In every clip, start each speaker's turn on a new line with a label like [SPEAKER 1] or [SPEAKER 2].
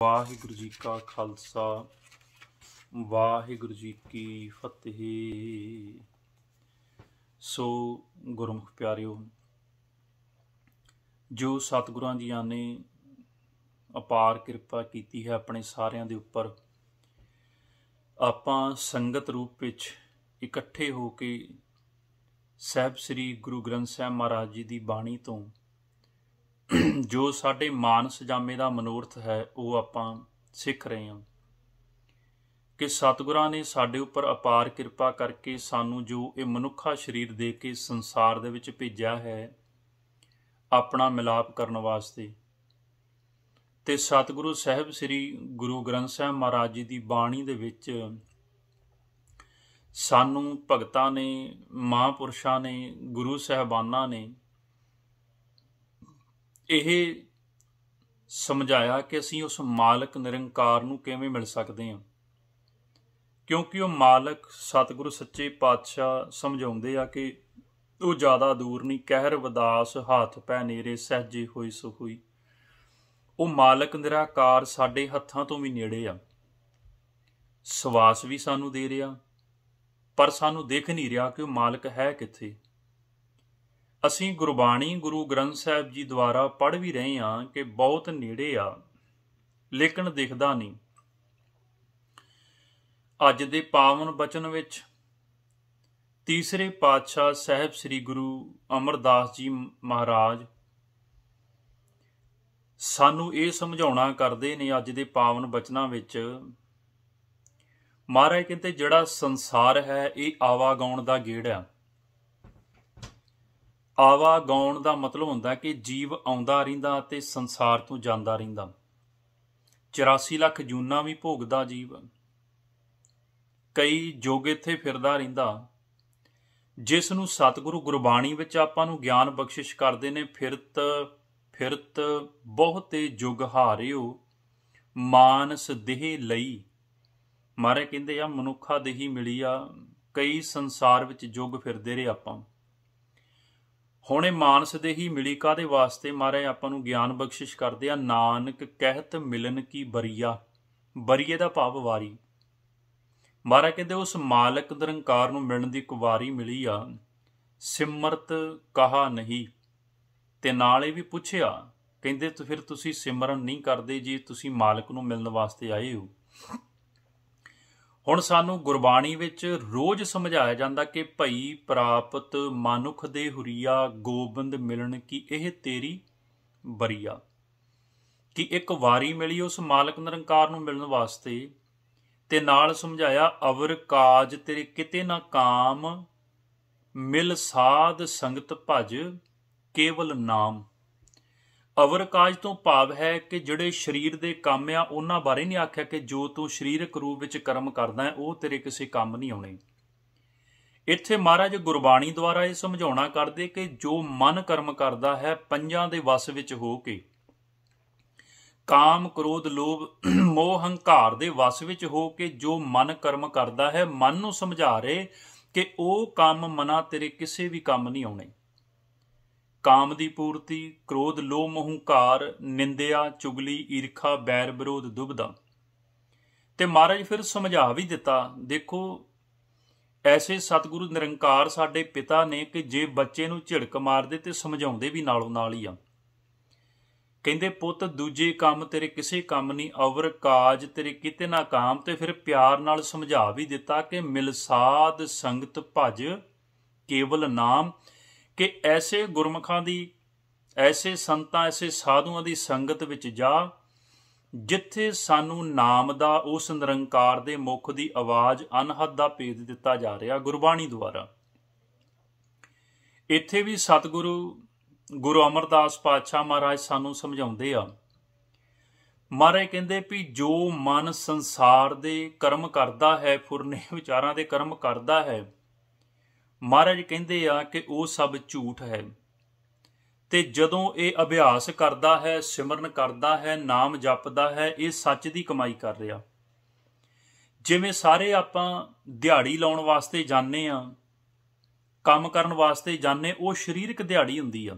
[SPEAKER 1] ਵਾਹਿਗੁਰੂ ਜੀ ਕਾ ਖਾਲਸਾ ਵਾਹਿਗੁਰੂ ਜੀ ਕੀ ਫਤਿਹ। ਸੋ ਗੁਰਮੁਖ ਪਿਆਰਿਓ, ਜੋ ਸਤਿਗੁਰਾਂ ਜੀਆਂ ਨੇ ਅਪਾਰ ਕਿਰਪਾ ਕੀਤੀ ਹੈ ਆਪਣੇ ਸਾਰਿਆਂ ਦੇ ਉੱਪਰ, ਆਪਾਂ ਸੰਗਤ ਰੂਪ ਵਿੱਚ ਇਕੱਠੇ ਹੋ ਕੇ ਸਾਹਿਬ ਸ੍ਰੀ ਗੁਰੂ ਗ੍ਰੰਥ ਸਾਹਿਬ ਮਹਾਰਾਜ ਜੀ ਦੀ ਬਾਣੀ ਤੋਂ ਜੋ ਸਾਡੇ ਮਾਨਸ ਜਾਮੇ ਦਾ ਮਨੋਰਥ ਹੈ ਉਹ ਆਪਾਂ ਸਿੱਖ ਰਹੇ ਹਾਂ ਕਿ ਸਤਿਗੁਰਾਂ ਨੇ ਸਾਡੇ ਉੱਪਰ ਅਪਾਰ ਕਿਰਪਾ ਕਰਕੇ ਸਾਨੂੰ ਜੋ ਇਹ ਮਨੁੱਖਾ ਸਰੀਰ ਦੇ ਕੇ ਸੰਸਾਰ ਦੇ ਵਿੱਚ ਭੇਜਿਆ ਹੈ ਆਪਣਾ ਮਿਲਾਪ ਕਰਨ ਵਾਸਤੇ। ਤੇ ਸਤਿਗੁਰੂ ਸਾਹਿਬ ਸ੍ਰੀ ਗੁਰੂ ਗ੍ਰੰਥ ਸਾਹਿਬ ਮਹਾਰਾਜ ਜੀ ਦੀ ਬਾਣੀ ਦੇ ਵਿੱਚ ਸਾਨੂੰ ਭਗਤਾਂ ਨੇ, ਮਹਾਂਪੁਰਸ਼ਾਂ ਨੇ, ਗੁਰੂ ਸਾਹਿਬਾਨਾਂ ਨੇ ਇਹ ਸਮਝਾਇਆ ਕਿ ਅਸੀਂ ਉਸ ਮਾਲਕ ਨਿਰੰਕਾਰ ਨੂੰ ਕਿਵੇਂ ਮਿਲ ਸਕਦੇ ਹਾਂ, ਕਿਉਂਕਿ ਉਹ ਮਾਲਕ ਸਤਿਗੁਰੂ ਸੱਚੇ ਪਾਤਸ਼ਾਹ ਸਮਝਾਉਂਦੇ ਆ ਕਿ ਉਹ ਜ਼ਿਆਦਾ ਦੂਰ ਨਹੀਂ, ਕਹਿਰ ਵਿਦਾਸ ਹੱਥ ਪੈ ਨੇੜੇ ਸਹਿਜੇ ਹੋਈ ਸੋ ਹੋਈ। ਉਹ ਮਾਲਕ ਨਿਰਾਕਾਰ ਸਾਡੇ ਹੱਥਾਂ ਤੋਂ ਵੀ ਨੇੜੇ ਆ, ਸਵਾਸ ਵੀ ਸਾਨੂੰ ਦੇ ਰਿਹਾ, ਪਰ ਸਾਨੂੰ ਦਿਖ ਨਹੀਂ ਰਿਹਾ ਕਿ ਉਹ ਮਾਲਕ ਹੈ ਕਿੱਥੇ। ਅਸੀਂ ਗੁਰਬਾਣੀ ਗੁਰੂ ਗ੍ਰੰਥ ਸਾਹਿਬ ਜੀ ਦੁਆਰਾ ਪੜ੍ਹ ਵੀ ਰਹੇ ਹਾਂ ਕਿ ਬਹੁਤ ਨੇੜੇ ਆ, ਲੇਕਿਨ ਦਿਖਦਾ ਨਹੀਂ। ਅੱਜ ਦੇ ਪਾਵਨ ਬਚਨ ਵਿੱਚ ਤੀਸਰੇ ਪਾਤਸ਼ਾਹ ਸਾਹਿਬ ਸ੍ਰੀ ਗੁਰੂ ਅਮਰਦਾਸ ਜੀ ਮਹਾਰਾਜ ਸਾਨੂੰ ਇਹ ਸਮਝਾਉਣਾ ਕਰਦੇ ਨੇ ਅੱਜ ਦੇ ਪਾਵਨ ਬਚਨਾਂ ਵਿੱਚ। ਮਹਾਰਾਜ ਕਹਿੰਦੇ ਜਿਹੜਾ ਸੰਸਾਰ ਹੈ ਇਹ ਆਵਾਗਾਉਣ ਦਾ ਗੇੜ ਆ। ਆਵਾਗਾਉਣ ਦਾ ਮਤਲਬ ਹੁੰਦਾ ਕਿ ਜੀਵ ਆਉਂਦਾ ਰਹਿੰਦਾ ਤੇ ਸੰਸਾਰ ਤੋਂ ਜਾਂਦਾ ਰਹਿੰਦਾ। 84 ਲੱਖ ਜੂਨਾਂ ਵੀ ਭੋਗਦਾ ਜੀਵ, ਕਈ ਯੁੱਗ ਇੱਥੇ ਫਿਰਦਾ ਰਹਿੰਦਾ। ਜਿਸ ਨੂੰ ਸਤਿਗੁਰੂ ਗੁਰਬਾਣੀ ਵਿੱਚ ਆਪਾਂ ਨੂੰ ਗਿਆਨ ਬਖਸ਼ਿਸ਼ ਕਰਦੇ ਨੇ, ਫਿਰਤ ਬਹੁਤੇ ਯੁੱਗ ਹਾਰਿਓ ਮਾਨਸ ਦੇਹ ਲਈ। ਮਹਾਰਾਜ ਕਹਿੰਦੇ ਆ ਮਨੁੱਖਾ ਦੇਹੀ ਮਿਲੀ ਆ, ਕਈ ਸੰਸਾਰ ਵਿੱਚ ਯੁੱਗ ਫਿਰਦੇ ਰਹੇ ਆਪਾਂ। ਹੁਣ ਇਹ ਮਾਨਸ ਦੇਹੀ ਮਿਲੀ ਕਾਹਦੇ ਵਾਸਤੇ? ਮਹਾਰਾਜ ਆਪਾਂ ਨੂੰ ਗਿਆਨ ਬਖਸ਼ਿਸ਼ ਕਰਦੇ ਆ, ਨਾਨਕ ਕਹਿਤ ਮਿਲਨ ਕੀ ਬਰੀਆ। ਬਰੀਏ ਦਾ ਭਾਵ ਵਾਰੀ। ਮਹਾਰਾਜ ਕਹਿੰਦੇ ਉਸ ਮਾਲਕ ਨਿਰੰਕਾਰ ਨੂੰ ਮਿਲਣ ਦੀ ਇੱਕ ਵਾਰੀ ਮਿਲੀ ਆ, ਸਿਮਰਤ ਕਹਾ ਨਹੀਂ। ਤੇ ਨਾਲ ਇਹ ਵੀ ਪੁੱਛਿਆ, ਕਹਿੰਦੇ ਫਿਰ ਤੁਸੀਂ ਸਿਮਰਨ ਨਹੀਂ ਕਰਦੇ ਜੇ ਤੁਸੀਂ ਮਾਲਕ ਨੂੰ ਮਿਲਣ ਵਾਸਤੇ ਆਏ ਹੋ। ਹੁਣ ਸਾਨੂੰ ਗੁਰਬਾਣੀ ਵਿੱਚ ਰੋਜ਼ ਸਮਝਾਇਆ ਜਾਂਦਾ ਕਿ ਭਈ ਪ੍ਰਾਪਤ ਮਨੁੱਖ ਦੇ ਹੁਰੀਆ ਗੋਬਿੰਦ ਮਿਲਣ ਕੀ ਇਹ ਤੇਰੀ ਬਰੀਆ। ਕਿ ਇੱਕ ਵਾਰੀ ਮਿਲੀ ਉਸ ਮਾਲਕ ਨਿਰੰਕਾਰ ਨੂੰ ਮਿਲਣ ਵਾਸਤੇ। ਤੇ ਨਾਲ ਸਮਝਾਇਆ ਅਵਰ ਕਾਜ ਤੇਰੇ ਕਿਤੇ ਨਾ ਕਾਮ, ਮਿਲ ਸਾਧ ਸੰਗਤ ਭਜ ਕੇਵਲ ਨਾਮ। ਅਵਰ ਕਾਜ ਤੋਂ ਭਾਵ ਹੈ ਕਿ ਜਿਹੜੇ ਸਰੀਰ ਦੇ ਕੰਮ ਆ ਉਹਨਾਂ ਬਾਰੇ ਨਹੀਂ ਆਖਿਆ ਕਿ ਜੋ ਤੂੰ ਸਰੀਰਕ ਰੂਪ ਵਿੱਚ ਕਰਮ ਕਰਦਾ ਹੈ ਉਹ ਤੇਰੇ ਕਿਸੇ ਕੰਮ ਨਹੀਂ ਆਉਣੇ। ਇੱਥੇ ਮਹਾਰਾਜ ਗੁਰਬਾਣੀ ਦੁਆਰਾ ਇਹ ਸਮਝਾਉਣਾ ਕਰਦੇ ਕਿ ਜੋ ਮਨ ਕਰਮ ਕਰਦਾ ਹੈ ਪੰਜਾਂ ਦੇ ਵਸ ਵਿੱਚ ਹੋ ਕੇ, ਕਾਮ ਕ੍ਰੋਧ ਲੋਭ ਮੋਹ ਹੰਕਾਰ ਦੇ ਵਸ ਵਿੱਚ ਹੋ ਕੇ ਜੋ ਮਨ ਕਰਮ ਕਰਦਾ ਹੈ, ਮਨ ਨੂੰ ਸਮਝਾ ਰਹੇ ਕਿ ਉਹ ਕੰਮ ਮਨਾ ਤੇਰੇ ਕਿਸੇ ਵੀ ਕੰਮ ਨਹੀਂ ਆਉਣੇ। ਕਾਮ ਦੀ ਪੂਰਤੀ, ਕ੍ਰੋਧ ਲੋਭ ਮੋਹ ਹੰਕਾਰ, ਨਿੰਦਿਆ ਚੁਗਲੀ ਈਰਖਾ ਬੈਰ ਵਿਰੋਧ ਦੁਬਦਾ। ਤੇ ਮਹਾਰਾਜ ਫਿਰ ਸਮਝਾ ਵੀ ਦਿੱਤਾ, ਦੇਖੋ ਐਸੇ ਸਤਿਗੁਰੂ ਨਿਰੰਕਾਰ ਸਾਡੇ ਪਿਤਾ ਨੇ ਕਿ ਜੇ ਬੱਚੇ ਨੂੰ ਝਿੜਕ ਮਾਰਦੇ ਤੇ ਸਮਝਾਉਂਦੇ ਵੀ ਨਾਲੋਂ ਨਾਲ ਹੀ ਆ। ਕਹਿੰਦੇ ਪੁੱਤ ਦੂਜੇ ਕੰਮ ਤੇਰੇ ਕਿਸੇ ਕੰਮ ਨਹੀਂ, ਅਵਰ ਕਾਜ ਤੇਰੇ ਕਿਤੇ ਨਾ ਕਾਮ। ਤੇ ਫਿਰ ਪਿਆਰ ਨਾਲ ਸਮਝਾ ਵੀ ਦਿੱਤਾ ਕਿ ਮਿਲ ਸਾਧ ਸੰਗਤ ਭਜ ਕੇਵਲ ਨਾਮ। ਕਿ ਐਸੇ ਗੁਰਮੁਖਾਂ ਦੀ, ਐਸੇ ਸੰਤਾਂ, ਐਸੇ ਸਾਧੂਆਂ ਦੀ ਸੰਗਤ ਵਿੱਚ ਜਾ ਜਿੱਥੇ ਸਾਨੂੰ ਨਾਮ ਦਾ, ਉਸ ਨਿਰੰਕਾਰ ਦੇ ਮੁਖ ਦੀ ਆਵਾਜ਼ ਅਨਹਦ ਦਾ ਭੇਦ ਦਿੱਤਾ ਜਾ ਰਿਹਾ ਗੁਰਬਾਣੀ ਦੁਆਰਾ। ਇੱਥੇ ਵੀ ਸਤਿਗੁਰੂ ਗੁਰੂ ਅਮਰਦਾਸ ਪਾਤਸ਼ਾਹ ਮਹਾਰਾਜ ਸਾਨੂੰ ਸਮਝਾਉਂਦੇ ਆ। ਮਹਾਰਾਜ ਕਹਿੰਦੇ ਵੀ ਜੋ ਮਨ ਸੰਸਾਰ ਦੇ ਕਰਮ ਕਰਦਾ ਹੈ, ਫੁਰਨੇ ਵਿਚਾਰਾਂ ਦੇ ਕਰਮ ਕਰਦਾ ਹੈ, ਮਹਾਰਾਜ ਕਹਿੰਦੇ ਆ ਕਿ ਉਹ ਸਭ ਝੂਠ ਹੈ। ਤੇ ਜਦੋਂ ਇਹ ਅਭਿਆਸ ਕਰਦਾ ਹੈ, ਸਿਮਰਨ ਕਰਦਾ ਹੈ, ਨਾਮ ਜਪਦਾ ਹੈ, ਇਹ ਸੱਚ ਦੀ ਕਮਾਈ ਕਰ ਰਿਹਾ। ਜਿਵੇਂ ਸਾਰੇ ਆਪਾਂ ਦਿਹਾੜੀ ਲਾਉਣ ਵਾਸਤੇ ਜਾਂਦੇ ਆ, ਕੰਮ ਕਰਨ ਵਾਸਤੇ ਜਾਂਦੇ, ਉਹ ਸਰੀਰਕ ਦਿਹਾੜੀ ਹੁੰਦੀ ਆ।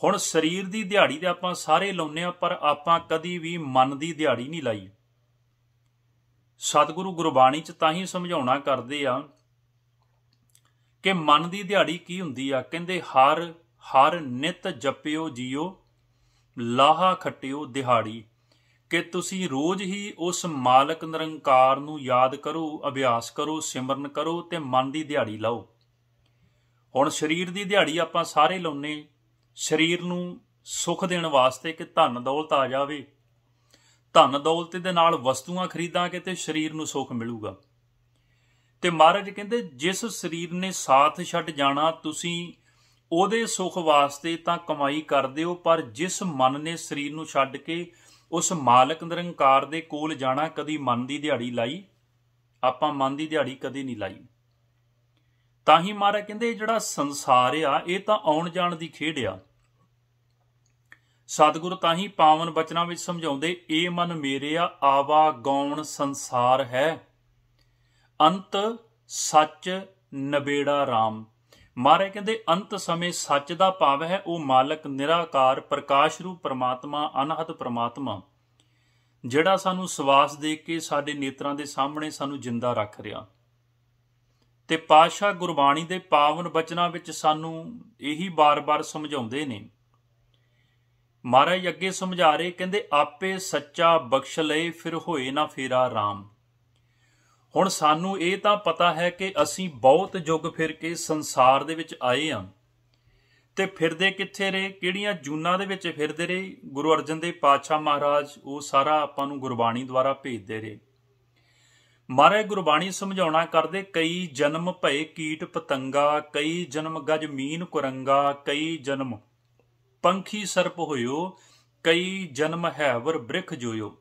[SPEAKER 1] ਹੁਣ ਸਰੀਰ ਦੀ ਦਿਹਾੜੀ ਤੇ ਆਪਾਂ ਸਾਰੇ ਲਾਉਂਦੇ ਆ, ਪਰ ਆਪਾਂ ਕਦੀ ਵੀ ਮਨ ਦੀ ਦਿਹਾੜੀ ਨਹੀਂ ਲਾਈ। ਸਤਿਗੁਰੂ ਗੁਰਬਾਣੀ 'ਚ ਤਾਂ ਹੀ ਸਮਝਾਉਣਾ ਕਰਦੇ ਆ ਕਿ ਮਨ ਦੀ ਦਿਹਾੜੀ ਕੀ ਹੁੰਦੀ ਆ। ਕਹਿੰਦੇ ਹਰ ਹਰ ਨਿਤ ਜਪਿਓ ਜੀਓ, ਲਾਹਾ ਖੱਟਿਓ ਦਿਹਾੜੀ। ਕਿ ਤੁਸੀਂ ਰੋਜ਼ ਹੀ ਉਸ ਮਾਲਕ ਨਿਰੰਕਾਰ ਨੂੰ ਯਾਦ ਕਰੋ, ਅਭਿਆਸ ਕਰੋ, ਸਿਮਰਨ ਕਰੋ ਤੇ ਮਨ ਦੀ ਦਿਹਾੜੀ ਲਾਓ। ਹੁਣ ਸਰੀਰ ਦੀ ਦਿਹਾੜੀ ਆਪਾਂ ਸਾਰੇ ਲਾਉਨੇ, ਸਰੀਰ ਨੂੰ ਸੁੱਖ ਦੇਣ ਵਾਸਤੇ ਕਿ ਧਨ ਦੌਲਤ ਆ ਜਾਵੇ, ਧਨ ਦੌਲਤ ਦੇ ਨਾਲ ਵਸਤੂਆਂ ਖਰੀਦਾਂਗੇ ਤੇ ਸਰੀਰ ਨੂੰ ਸੁੱਖ ਮਿਲੂਗਾ। ਤੇ ਮਹਾਰਾਜ ਕਹਿੰਦੇ ਜਿਸ ਸਰੀਰ ਨੇ ਸਾਥ ਛੱਡ ਜਾਣਾ, ਤੁਸੀਂ ਉਹਦੇ ਸੁੱਖ ਵਾਸਤੇ ਤਾਂ ਕਮਾਈ ਕਰਦੇ ਹੋ, ਪਰ ਜਿਸ ਮਨ ਨੇ ਸਰੀਰ ਨੂੰ ਛੱਡ ਕੇ ਉਸ ਮਾਲਕ ਨਿਰੰਕਾਰ ਦੇ ਕੋਲ ਜਾਣਾ, ਕਦੀ ਮਨ ਦੀ ਦਿਹਾੜੀ ਲਾਈ? ਆਪਾਂ ਮਨ ਦੀ ਦਿਹਾੜੀ ਕਦੀ ਨਹੀਂ ਲਾਈ। ਤਾਂ ਹੀ ਮਹਾਰਾਜ ਕਹਿੰਦੇ ਜਿਹੜਾ ਸੰਸਾਰ ਆ ਇਹ ਤਾਂ ਆਉਣ ਜਾਣ ਦੀ ਖੇਡ ਆ। ਸਤਿਗੁਰੂ ਤਾਂ ਹੀ ਪਾਵਨ ਬਚਨਾਂ ਵਿੱਚ ਸਮਝਾਉਂਦੇ, ਇਹ ਮਨ ਮੇਰਿਆ ਆਵਾ ਗੌਣ ਸੰਸਾਰ ਹੈ, ਅੰਤ ਸੱਚ ਨਬੇੜਾ ਰਾਮ। ਮਹਾਰਾਜ ਕਹਿੰਦੇ ਅੰਤ ਸਮੇਂ ਸੱਚ ਦਾ ਭਾਵ ਹੈ ਉਹ ਮਾਲਕ ਨਿਰਾਕਾਰ ਪ੍ਰਕਾਸ਼ ਰੂਪ ਪਰਮਾਤਮਾ, ਅਨਹਦ ਪਰਮਾਤਮਾ, ਜਿਹੜਾ ਸਾਨੂੰ ਸਵਾਸ ਦੇ ਕੇ ਸਾਡੇ ਨੇਤਰਾਂ ਦੇ ਸਾਹਮਣੇ ਸਾਨੂੰ ਜਿੰਦਾ ਰੱਖ ਰਿਹਾ। ਤੇ ਪਾਤਸ਼ਾਹ ਗੁਰਬਾਣੀ ਦੇ ਪਾਵਨ ਬਚਨਾਂ ਵਿੱਚ ਸਾਨੂੰ ਇਹੀ ਬਾਰ-ਬਾਰ ਸਮਝਾਉਂਦੇ ਨੇ। ਮਹਾਰਾਜ ਅੱਗੇ ਸਮਝਾ ਰਹੇ, ਕਹਿੰਦੇ ਆਪੇ ਸੱਚਾ ਬਖਸ਼ ਲਏ, ਫਿਰ ਹੋਏ ਨਾ ਫੇਰਾ ਰਾਮ। ਹੁਣ ਸਾਨੂੰ ਇਹ ਤਾਂ ਪਤਾ ਹੈ ਕਿ ਅਸੀਂ ਬਹੁਤ ਯੁੱਗ ਫਿਰ ਕੇ ਸੰਸਾਰ ਦੇ ਵਿੱਚ ਆਏ ਹਾਂ, ਤੇ ਫਿਰਦੇ ਕਿੱਥੇ ਰਹੇ, ਕਿਹੜੀਆਂ ਜੂਨਾਂ ਦੇ ਵਿੱਚ ਫਿਰਦੇ ਰਹੇ। ਗੁਰੂ ਅਰਜਨ ਦੇਵ ਪਾਤਸ਼ਾਹ ਮਹਾਰਾਜ ਉਹ ਸਾਰਾ ਆਪਾਂ ਨੂੰ ਗੁਰਬਾਣੀ ਦੁਆਰਾ ਭੇਜਦੇ ਰਹੇ। ਮਹਾਰਾਜ ਗੁਰਬਾਣੀ ਸਮਝਾਉਣਾ ਕਰਦੇ, ਕਈ ਜਨਮ ਭਏ ਕੀਟ ਪਤੰਗਾ, ਕਈ ਜਨਮ ਗਜ ਮੀਨ ਕੁਰੰਗਾ, ਕਈ ਜਨਮ ਪੰਖੀ ਸਰਪ ਹੋਇਓ, ਕਈ ਜਨਮ ਹੈਵਰ ਬ੍ਰਿਖ ਜੋਇਓ।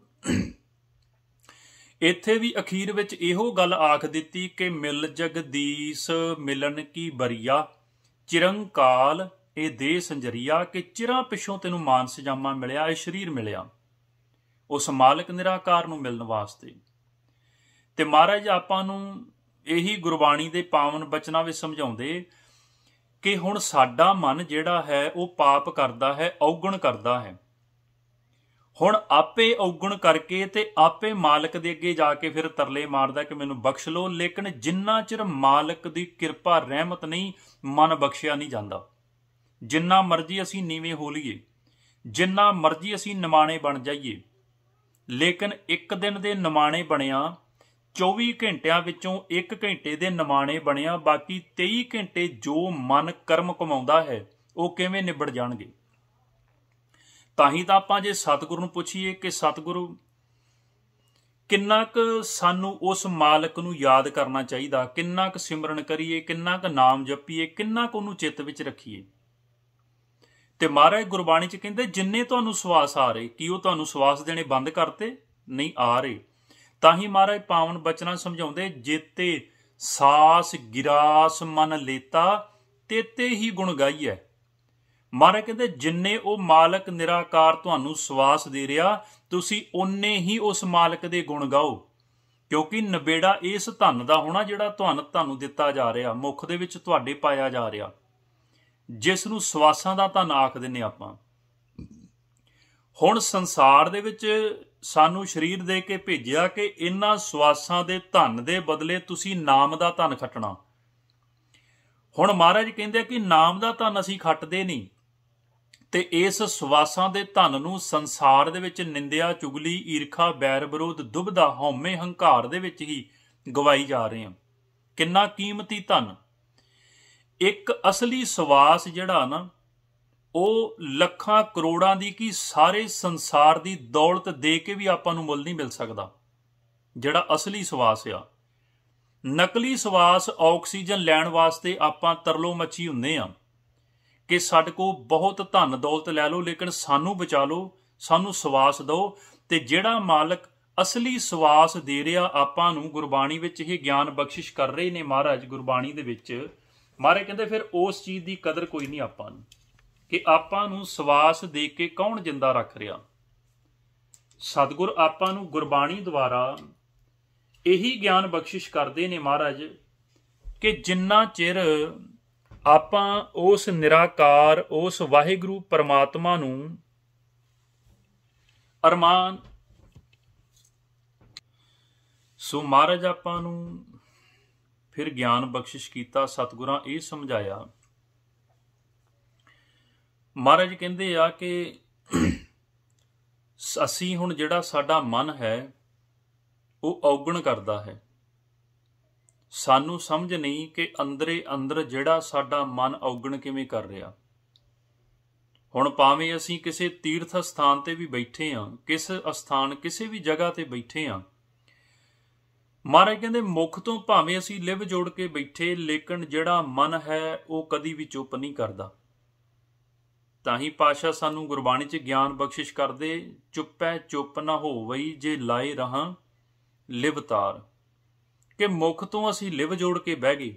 [SPEAKER 1] ਇੱਥੇ ਵੀ ਅਖੀਰ ਵਿੱਚ ਇਹੋ ਗੱਲ ਆਖ ਦਿੱਤੀ ਕਿ ਮਿਲ ਜਗਦੀਸ਼ ਮਿਲਣ ਕੀ ਬਰੀਆ, ਚਿਰੰਕਾਲ ਇਹ ਦੇ ਸੰਜਰੀਆ। ਕਿ ਚਿਰਾਂ ਪਿੱਛੋਂ ਤੈਨੂੰ ਮਾਨਸ ਜਾਮਾ ਮਿਲਿਆ, ਇਹ ਸਰੀਰ ਮਿਲਿਆ ਉਸ ਮਾਲਕ ਨਿਰਾਕਾਰ ਨੂੰ ਮਿਲਣ ਵਾਸਤੇ। ਤੇ ਮਹਾਰਾਜ ਆਪਾਂ ਨੂੰ ਇਹੀ ਗੁਰਬਾਣੀ ਦੇ ਪਾਵਨ ਬਚਨਾਂ ਵਿੱਚ ਸਮਝਾਉਂਦੇ ਕਿ ਹੁਣ ਸਾਡਾ ਮਨ ਜਿਹੜਾ ਹੈ ਉਹ ਪਾਪ ਕਰਦਾ ਹੈ, ਔਗਣ ਕਰਦਾ ਹੈ। ਹੁਣ ਆਪੇ ਔਗਣ ਕਰਕੇ ਤੇ ਆਪੇ ਮਾਲਕ ਦੇ ਅੱਗੇ ਜਾ ਕੇ ਫਿਰ ਤਰਲੇ ਮਾਰਦਾ ਕਿ ਮੈਨੂੰ ਬਖਸ਼ ਲਓ। ਲੇਕਿਨ ਜਿੰਨਾ ਚਿਰ ਮਾਲਕ ਦੀ ਕਿਰਪਾ ਰਹਿਮਤ ਨਹੀਂ, ਮਨ ਬਖਸ਼ਿਆ ਨਹੀਂ ਜਾਂਦਾ। ਜਿੰਨਾ ਮਰਜ਼ੀ ਅਸੀਂ ਨੀਵੇਂ ਹੋ ਲਈਏ, ਜਿੰਨਾ ਮਰਜ਼ੀ ਅਸੀਂ ਨਿਮਾਣੇ ਬਣ ਜਾਈਏ, ਲੇਕਿਨ ਇੱਕ ਦਿਨ ਦੇ ਨਿਮਾਣੇ ਬਣਿਆ 24 ਘੰਟਿਆਂ ਵਿੱਚੋਂ 1 ਘੰਟੇ ਦੇ ਨਿਮਾਣੇ ਬਣਿਆ, ਬਾਕੀ 23 ਘੰਟੇ ਜੋ ਮਨ ਕਰਮ ਕਮਾਉਂਦਾ ਹੈ ਉਹ ਕਿਵੇਂ ਨਿਬੜ ਜਾਣਗੇ। ਤਾਂ ਹੀ ਤਾਂ ਆਪਾਂ ਜੇ ਸਤਿਗੁਰੂ ਨੂੰ ਪੁੱਛੀਏ ਕਿ ਸਤਿਗੁਰੂ ਕਿੰਨਾ ਕੁ ਸਾਨੂੰ ਉਸ ਮਾਲਕ ਨੂੰ ਯਾਦ ਕਰਨਾ ਚਾਹੀਦਾ, ਕਿੰਨਾ ਕੁ ਸਿਮਰਨ ਕਰੀਏ, ਕਿੰਨਾ ਕੁ ਨਾਮ ਜਪੀਏ, ਕਿੰਨਾ ਕੁ ਉਹਨੂੰ ਚਿੱਤ ਵਿੱਚ ਰੱਖੀਏ। ਤੇ ਮਹਾਰਾਜ ਗੁਰਬਾਣੀ 'ਚ ਕਹਿੰਦੇ ਜਿੰਨੇ ਤੁਹਾਨੂੰ ਸਵਾਸ ਆ ਰਹੇ, ਕੀ ਉਹ ਤੁਹਾਨੂੰ ਸਵਾਸ ਦੇਣੇ ਬੰਦ ਕਰਤੇ? ਨਹੀਂ, ਆ ਰਹੇ। ਤਾਂ ਹੀ ਮਹਾਰਾਜ ਪਾਵਨ ਬਚਨਾਂ ਸਮਝਾਉਂਦੇ, ਜੇਤੇ ਸਾਸ ਗਿਰਾਸ ਮਨ ਲੇਤਾ, ਤੇਤੇ ਹੀ ਗੁਣ ਗਾਈਐ। ਮਹਾਰਾਜ ਕਹਿੰਦੇ ਜਿੰਨੇ ਉਹ ਮਾਲਕ ਨਿਰਾਕਾਰ ਤੁਹਾਨੂੰ ਸਵਾਸ ਦੇ ਰਿਹਾ, ਤੁਸੀਂ ਓਨੇ ਹੀ ਉਸ ਮਾਲਕ ਦੇ ਗੁਣ ਗਾਓ। ਕਿਉਂਕਿ ਨਬੇੜਾ ਇਸ ਧਨ ਦਾ ਹੋਣਾ ਜਿਹੜਾ ਤੁਹਾਨੂੰ ਦਿੱਤਾ ਜਾ ਰਿਹਾ, ਮੁੱਖ ਦੇ ਵਿੱਚ ਤੁਹਾਡੇ ਪਾਇਆ ਜਾ ਰਿਹਾ, ਜਿਸ ਨੂੰ ਸਵਾਸਾਂ ਦਾ ਧਨ ਆਖ ਦਿੰਦੇ ਆਪਾਂ। ਹੁਣ ਸੰਸਾਰ ਦੇ ਵਿੱਚ ਸਾਨੂੰ ਸਰੀਰ ਦੇ ਕੇ ਭੇਜਿਆ ਕਿ ਇਹਨਾਂ ਸਵਾਸਾਂ ਦੇ ਧਨ ਦੇ ਬਦਲੇ ਤੁਸੀਂ ਨਾਮ ਦਾ ਧਨ ਖੱਟਣਾ। ਹੁਣ ਮਹਾਰਾਜ ਕਹਿੰਦੇ ਕਿ ਨਾਮ ਦਾ ਧਨ ਅਸੀਂ ਖੱਟਦੇ ਨਹੀਂ, ਤੇ ਇਸ ਸਵਾਸਾਂ ਦੇ ਧਨ ਨੂੰ ਸੰਸਾਰ ਦੇ ਵਿੱਚ ਨਿੰਦਿਆ, ਚੁਗਲੀ, ਈਰਖਾ, ਬੈਰ ਵਿਰੋਧ, ਦੁਬਦਾ, ਹਉਮੈ, ਹੰਕਾਰ ਦੇ ਵਿੱਚ ਹੀ ਗਵਾਈ ਜਾ ਰਹੇ ਹਾਂ। ਕਿੰਨਾ ਕੀਮਤੀ ਧਨ। ਇੱਕ ਅਸਲੀ ਸਵਾਸ ਜਿਹੜਾ ਨਾ ਉਹ ਲੱਖਾਂ ਕਰੋੜਾਂ ਦੀ ਕੀ ਸਾਰੇ ਸੰਸਾਰ ਦੀ ਦੌਲਤ ਦੇ ਕੇ ਵੀ ਆਪਾਂ ਨੂੰ ਮੁੱਲ ਨਹੀਂ ਮਿਲ ਸਕਦਾ, ਜਿਹੜਾ ਅਸਲੀ ਸਵਾਸ ਆ। ਨਕਲੀ ਸਵਾਸ ਆਕਸੀਜਨ ਲੈਣ ਵਾਸਤੇ ਆਪਾਂ ਤਰਲੋ ਮੱਛੀ ਹੁੰਦੇ ਆ ਕਿ ਸਾਡੇ ਕੋਲ ਬਹੁਤ ਧਨ ਦੌਲਤ ਲੈ ਲਓ, ਲੇਕਿਨ ਸਾਨੂੰ ਬਚਾ ਲਓ, ਸਾਨੂੰ ਸਵਾਸ ਦਿਓ। ਤੇ ਜਿਹੜਾ ਮਾਲਕ ਅਸਲੀ ਸਵਾਸ ਦੇ ਰਿਹਾ ਆਪਾਂ ਨੂੰ, ਗੁਰਬਾਣੀ ਵਿੱਚ ਇਹ ਗਿਆਨ ਬਖਸ਼ਿਸ਼ ਕਰ ਰਹੇ ਨੇ ਮਹਾਰਾਜ ਗੁਰਬਾਣੀ ਦੇ ਵਿੱਚ। ਮਹਾਰਾਜ ਕਹਿੰਦੇ ਫਿਰ ਉਸ ਚੀਜ਼ ਦੀ ਕਦਰ ਕੋਈ ਨਹੀਂ ਆਪਾਂ ਨੂੰ, ਕਿ ਆਪਾਂ ਨੂੰ ਸਵਾਸ ਦੇ ਕੇ ਕੌਣ ਜਿੰਦਾ ਰੱਖ ਰਿਹਾ। ਸਤਿਗੁਰ ਆਪਾਂ ਨੂੰ ਗੁਰਬਾਣੀ ਦੁਆਰਾ ਇਹੀ ਗਿਆਨ ਬਖਸ਼ਿਸ਼ ਕਰਦੇ ਨੇ ਮਹਾਰਾਜ ਕਿ ਜਿੰਨਾ ਚਿਰ ਆਪਾਂ ਉਸ ਨਿਰਾਕਾਰ, ਉਸ ਵਾਹਿਗੁਰੂ ਪਰਮਾਤਮਾ ਨੂੰ ਅਰਮਾਨ। ਸੋ ਮਹਾਰਾਜ ਆਪਾਂ ਨੂੰ ਫਿਰ ਗਿਆਨ ਬਖਸ਼ਿਸ਼ ਕੀਤਾ। ਸਤਿਗੁਰਾਂ ਇਹ ਸਮਝਾਇਆ, ਮਹਾਰਾਜ ਕਹਿੰਦੇ ਆ ਕਿ ਅਸੀਂ ਹੁਣ ਜਿਹੜਾ ਸਾਡਾ ਮਨ ਹੈ ਉਹ ਔਗਣ ਕਰਦਾ ਹੈ। ਸਾਨੂੰ ਸਮਝ ਨਹੀਂ ਕਿ ਅੰਦਰੇ ਅੰਦਰ ਜਿਹੜਾ ਸਾਡਾ ਮਨ ਔਗਣ ਕਿਵੇਂ ਕਰ ਰਿਹਾ। ਹੁਣ ਭਾਵੇਂ ਅਸੀਂ ਕਿਸੇ ਤੀਰਥ ਸਥਾਨ ਤੇ ਵੀ ਬੈਠੇ ਹਾਂ, ਕਿਸੇ ਵੀ ਜਗ੍ਹਾ ਤੇ ਬੈਠੇ ਹਾਂ, ਮਹਾਰਾਜ ਕਹਿੰਦੇ ਮੁਖ ਤੋਂ ਭਾਵੇਂ ਅਸੀਂ ਲਿਵ ਜੋੜ ਕੇ ਬੈਠੇ, ਲੇਕਿਨ ਜਿਹੜਾ ਮਨ ਹੈ ਉਹ ਕਦੀ ਵੀ ਚੁੱਪ ਨਹੀਂ ਕਰਦਾ। ਤਾਂ ਹੀ ਪਾਤਸ਼ਾਹ ਸਾਨੂੰ ਗੁਰਬਾਣੀ 'ਚ ਗਿਆਨ ਬਖਸ਼ਿਸ਼ ਕਰਦੇ, ਚੁੱਪੈ ਚੁੱਪ ਨਾ ਹੋਵਈ ਜੇ ਲਾਏ ਰਹਾਂ ਲਿਵ ਤਾਰ। ਕਿ ਮੁਖ ਤੋਂ ਅਸੀਂ ਲਿਵ ਜੋੜ ਕੇ ਬਹਿ ਗਏ,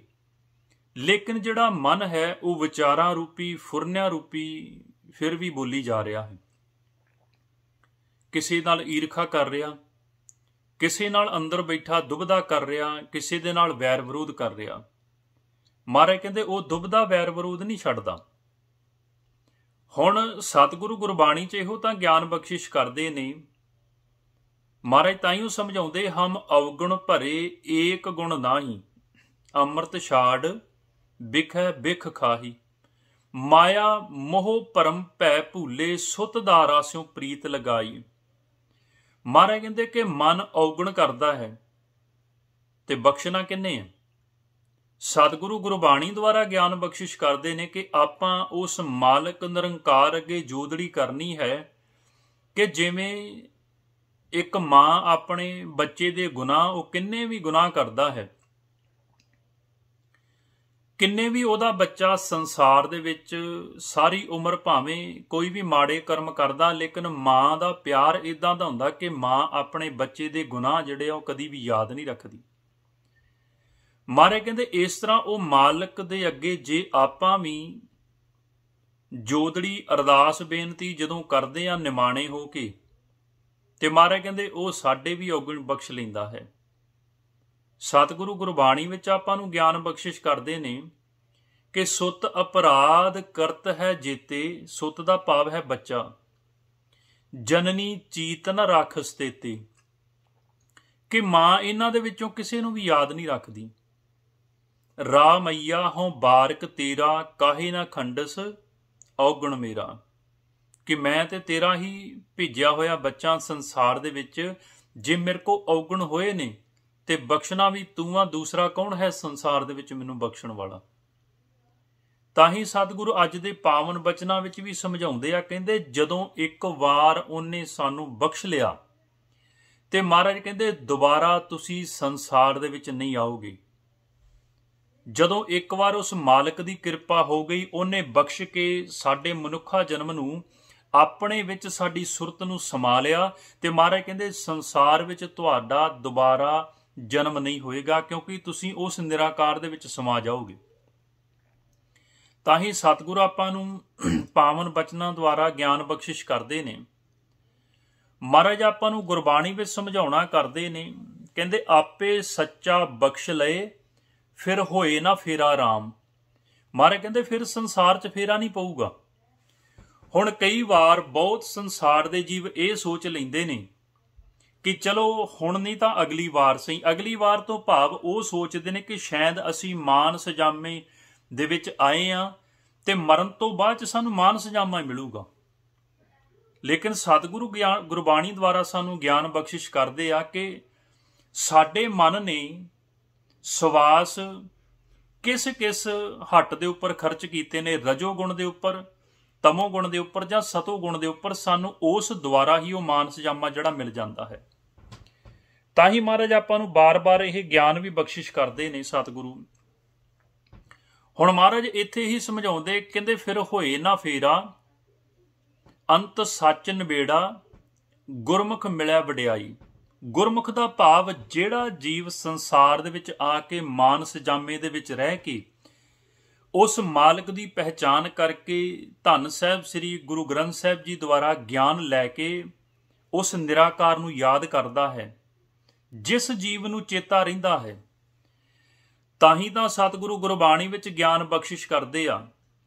[SPEAKER 1] ਲੇਕਿਨ ਜਿਹੜਾ ਮਨ ਹੈ ਉਹ ਵਿਚਾਰਾਂ ਰੂਪੀ, ਫੁਰਨਿਆਂ ਰੂਪੀ ਫਿਰ ਵੀ ਬੋਲੀ ਜਾ ਰਿਹਾ ਹੈ। ਕਿਸੇ ਨਾਲ ਈਰਖਾ ਕਰ ਰਿਹਾ, ਕਿਸੇ ਨਾਲ ਅੰਦਰ ਬੈਠਾ ਦੁਬਦਾ ਕਰ ਰਿਹਾ, ਕਿਸੇ ਦੇ ਨਾਲ ਵੈਰ ਵਿਰੋਧ ਕਰ ਰਿਹਾ। ਮਹਾਰਾਜ ਕਹਿੰਦੇ ਉਹ ਦੁਬਦਾ ਵੈਰ ਵਿਰੋਧ ਨਹੀਂ ਛੱਡਦਾ। ਹੁਣ ਸਤਿਗੁਰੂ ਗੁਰਬਾਣੀ 'ਚ ਇਹੋ ਤਾਂ ਗਿਆਨ ਬਖਸ਼ਿਸ਼ ਕਰਦੇ ਨੇ। ਮਹਾਰਾਜ ਤਾਈਓ ਸਮਝਾਉਂਦੇ, ਹਮ ਅਵਗੁਣ ਭਰੇ ਏਕ ਗੁਣ ਨਾਹੀ, ਅੰਮ੍ਰਿਤ ਛਾੜ ਬਿਖੈ ਬਿਖ ਖਾਹੀ। ਮਾਇਆ ਮੋਹ ਭਰਮ ਭੈ ਭੂਲੇ, ਸੁਤ ਦਾ ਰਾਸਿਓਂ ਪ੍ਰੀਤ ਲਗਾਈ। ਮਹਾਰਾਜ ਕਹਿੰਦੇ ਕਿ ਮਨ ਔਗਣ ਕਰਦਾ ਹੈ ਤੇ ਬਖਸ਼ਣਾ ਕਿੰਨੇ ਹੈ? ਸਤਿਗੁਰੂ ਗੁਰਬਾਣੀ ਦੁਆਰਾ ਗਿਆਨ ਬਖਸ਼ਿਸ਼ ਕਰਦੇ ਨੇ ਕਿ ਆਪਾਂ ਉਸ ਮਾਲਕ ਨਿਰੰਕਾਰ ਅੱਗੇ ਜੋਦੜੀ ਕਰਨੀ ਹੈ ਕਿ ਜਿਵੇਂ ਇੱਕ ਮਾਂ ਆਪਣੇ ਬੱਚੇ ਦੇ ਗੁਨਾਹ, ਉਹ ਕਿੰਨੇ ਵੀ ਗੁਨਾਹ ਕਰਦਾ ਹੈ, ਕਿੰਨੇ ਵੀ ਉਹਦਾ ਬੱਚਾ ਸੰਸਾਰ ਦੇ ਵਿੱਚ ਸਾਰੀ ਉਮਰ ਭਾਵੇਂ ਕੋਈ ਵੀ ਮਾੜੇ ਕਰਮ ਕਰਦਾ, ਲੇਕਿਨ ਮਾਂ ਦਾ ਪਿਆਰ ਇਦਾਂ ਦਾ ਹੁੰਦਾ ਕਿ ਮਾਂ ਆਪਣੇ ਬੱਚੇ ਦੇ ਗੁਨਾਹ ਜਿਹੜੇ ਆ ਉਹ ਕਦੀ ਵੀ ਯਾਦ ਨਹੀਂ ਰੱਖਦੀ। ਮਹਾਰਾਜ ਕਹਿੰਦੇ ਇਸ ਤਰ੍ਹਾਂ ਉਹ ਮਾਲਕ ਦੇ ਅੱਗੇ ਜੇ ਆਪਾਂ ਵੀ ਜੋਦੜੀ ਅਰਦਾਸ ਬੇਨਤੀ ਜਦੋਂ ਕਰਦੇ ਆ ਨਿਮਾਣੇ ਹੋ ਕੇ, ਤੇ ਮਹਾਰਾਜ ਕਹਿੰਦੇ ਉਹ ਸਾਡੇ ਵੀ ਔਗਣ ਬਖਸ਼ ਲੈਂਦਾ ਹੈ। ਸਤਿਗੁਰੂ ਗੁਰਬਾਣੀ ਵਿੱਚ ਆਪਾਂ ਨੂੰ ਗਿਆਨ ਬਖਸ਼ਿਸ਼ ਕਰਦੇ ਨੇ ਕਿ ਸੁਤ ਅਪਰਾਧ ਕਰਤ ਹੈ ਜੇਤੇ, ਸੁਤ ਦਾ ਭਾਵ ਹੈ ਬੱਚਾ, ਜਨਨੀ ਚੀਤ ਨ ਰਾਖਸ ਤੇਤੇ, ਕਿ ਮਾਂ ਇਹਨਾਂ ਦੇ ਵਿੱਚੋਂ ਕਿਸੇ ਨੂੰ ਵੀ ਯਾਦ ਨਹੀਂ ਰੱਖਦੀ। ਰਾ ਮਈਆ ਹੋਂ ਬਾਰਕ ਤੇਰਾ, ਕਾਹੇ ਨਾ ਖੰਡਸ ਔਗਣ ਮੇਰਾ, ਕਿ ਮੈਂ ਤੇ ਤੇਰਾ ਹੀ ਭੇਜਿਆ ਹੋਇਆ ਬੱਚਾ ਸੰਸਾਰ ਦੇ ਵਿੱਚ, ਜੇ ਮੇਰੇ ਕੋ ਔਗਣ ਹੋਏ ਨੇ ਤੇ ਬਖਸ਼ਣਾ ਵੀ ਤੂੰ ਆ, ਦੂਸਰਾ ਕੌਣ ਹੈ ਸੰਸਾਰ ਦੇ ਵਿੱਚ ਮੈਨੂੰ ਬਖਸ਼ਣ ਵਾਲਾ। ਤਾਂ ਹੀ ਸਤਿਗੁਰੂ ਅੱਜ ਦੇ ਪਾਵਨ ਬਚਨਾਂ ਵਿੱਚ ਵੀ ਸਮਝਾਉਂਦੇ ਆ, ਕਹਿੰਦੇ ਜਦੋਂ ਇੱਕ ਵਾਰ ਉਹਨੇ ਸਾਨੂੰ ਬਖਸ਼ ਲਿਆ ਤੇ ਮਹਾਰਾਜ ਕਹਿੰਦੇ ਦੁਬਾਰਾ ਤੁਸੀਂ ਸੰਸਾਰ ਦੇ ਵਿੱਚ ਨਹੀਂ ਆਓਗੇ। ਜਦੋਂ ਇੱਕ ਵਾਰ ਉਸ ਮਾਲਕ ਦੀ ਕਿਰਪਾ ਹੋ ਗਈ, ਉਹਨੇ ਬਖਸ਼ ਕੇ ਸਾਡੇ ਮਨੁੱਖਾ ਜਨਮ ਨੂੰ ਆਪਣੇ ਵਿੱਚ ਸਾਡੀ ਸੁਰਤ ਨੂੰ ਸਮਾ ਲਿਆ, ਤੇ ਮਹਾਰਾਜ ਕਹਿੰਦੇ ਸੰਸਾਰ ਵਿੱਚ ਤੁਹਾਡਾ ਦੁਬਾਰਾ ਜਨਮ ਨਹੀਂ ਹੋਏਗਾ, ਕਿਉਂਕਿ ਤੁਸੀਂ ਉਸ ਨਿਰਾਕਾਰ ਦੇ ਵਿੱਚ ਸਮਾ ਜਾਓਗੇ। ਤਾਂ ਹੀ ਸਤਿਗੁਰੂ ਆਪਾਂ ਨੂੰ ਪਾਵਨ ਬਚਨਾਂ ਦੁਆਰਾ ਗਿਆਨ ਬਖਸ਼ਿਸ਼ ਕਰਦੇ ਨੇ। ਮਹਾਰਾਜ ਆਪਾਂ ਨੂੰ ਗੁਰਬਾਣੀ ਵਿੱਚ ਸਮਝਾਉਣਾ ਕਰਦੇ ਨੇ, ਕਹਿੰਦੇ ਆਪੇ ਸੱਚਾ ਬਖਸ਼ ਲਏ, ਫਿਰ ਹੋਏ ਨਾ ਫੇਰਾ ਰਾਮ। ਮਹਾਰਾਜ ਕਹਿੰਦੇ ਫਿਰ ਸੰਸਾਰ 'ਚ ਫੇਰਾ ਨਹੀਂ ਪਊਗਾ। ਹੁਣ ਕਈ ਵਾਰ ਬਹੁਤ ਸੰਸਾਰ ਦੇ ਜੀਵ ਇਹ ਸੋਚ ਲੈਂਦੇ ਨੇ ਕਿ ਚਲੋ ਹੁਣ ਨਹੀਂ ਤਾਂ ਅਗਲੀ ਵਾਰ ਸਹੀ। ਅਗਲੀ ਵਾਰ ਤੋਂ ਭਾਵ ਉਹ ਸੋਚਦੇ ਨੇ ਕਿ ਸ਼ਾਇਦ ਅਸੀਂ ਮਾਨ ਸਜਾਮੇ ਦੇ ਵਿੱਚ ਆਏ ਆ ਤੇ ਮਰਨ ਤੋਂ ਬਾਅਦ 'ਚ ਸਾਨੂੰ ਮਾਨ ਸਜਾਮਾ ਮਿਲੂਗਾ। ਲੇਕਿਨ ਸਤਿਗੁਰੂ ਗੁਰਬਾਣੀ ਦੁਆਰਾ ਸਾਨੂੰ ਗਿਆਨ ਬਖਸ਼ਿਸ਼ ਕਰਦੇ ਆ ਕਿ ਸਾਡੇ ਮਨ ਨੇ ਸਵਾਸ ਕਿਸ ਕਿਸ ਹੱਟ ਦੇ ਉੱਪਰ ਖਰਚ ਕੀਤੇ ਨੇ, ਰਜੋ ਗੁਣ ਦੇ ਉੱਪਰ, ਤਮੋ ਗੁਣ ਦੇ ਉੱਪਰ ਜਾਂ ਸਤੋ ਗੁਣ ਦੇ ਉੱਪਰ, ਸਾਨੂੰ ਉਸ ਦੁਆਰਾ ਹੀ ਉਹ ਮਾਨ ਸਜਾਮਾ ਜਿਹੜਾ ਮਿਲ ਜਾਂਦਾ ਹੈ। ਤਾਂ ਹੀ ਮਹਾਰਾਜ ਆਪਾਂ ਨੂੰ ਬਾਰ-ਬਾਰ ਇਹ ਗਿਆਨ ਵੀ ਬਖਸ਼ਿਸ਼ ਕਰਦੇ ਨੇ ਸਤਿਗੁਰੂ। ਹੁਣ ਮਹਾਰਾਜ ਇੱਥੇ ਹੀ ਸਮਝਾਉਂਦੇ, ਕਹਿੰਦੇ ਫਿਰ ਹੋਏ ਨਾ ਫੇਰਾ, ਅੰਤ ਸੱਚ ਨਿਬੇੜਾ, ਗੁਰਮੁਖ ਮਿਲਿਆ ਵਡਿਆਈ। ਗੁਰਮੁਖ ਦਾ ਭਾਵ ਜਿਹੜਾ ਜੀਵ ਸੰਸਾਰ ਦੇ ਵਿੱਚ ਆ ਕੇ ਮਾਨ ਸਜਾਮੇ ਦੇ ਵਿੱਚ ਰਹਿ ਕੇ ਉਸ ਮਾਲਕ ਦੀ ਪਹਿਚਾਨ ਕਰਕੇ ਧੰਨ ਸਾਹਿਬ ਸ੍ਰੀ ਗੁਰੂ ਗ੍ਰੰਥ ਸਾਹਿਬ ਜੀ ਦੁਆਰਾ ਗਿਆਨ ਲੈ ਕੇ ਉਸ ਨਿਰਾਕਾਰ ਨੂੰ ਯਾਦ ਕਰਦਾ ਹੈ, ਜਿਸ ਜੀਵ ਨੂੰ ਚੇਤਾ ਰਹਿੰਦਾ ਹੈ, ਤਾਂ ਹੀ ਤਾਂ ਸਤਿਗੁਰੂ ਗੁਰਬਾਣੀ ਵਿੱਚ ਗਿਆਨ ਬਖਸ਼ਿਸ਼ ਕਰਦੇ ਆ।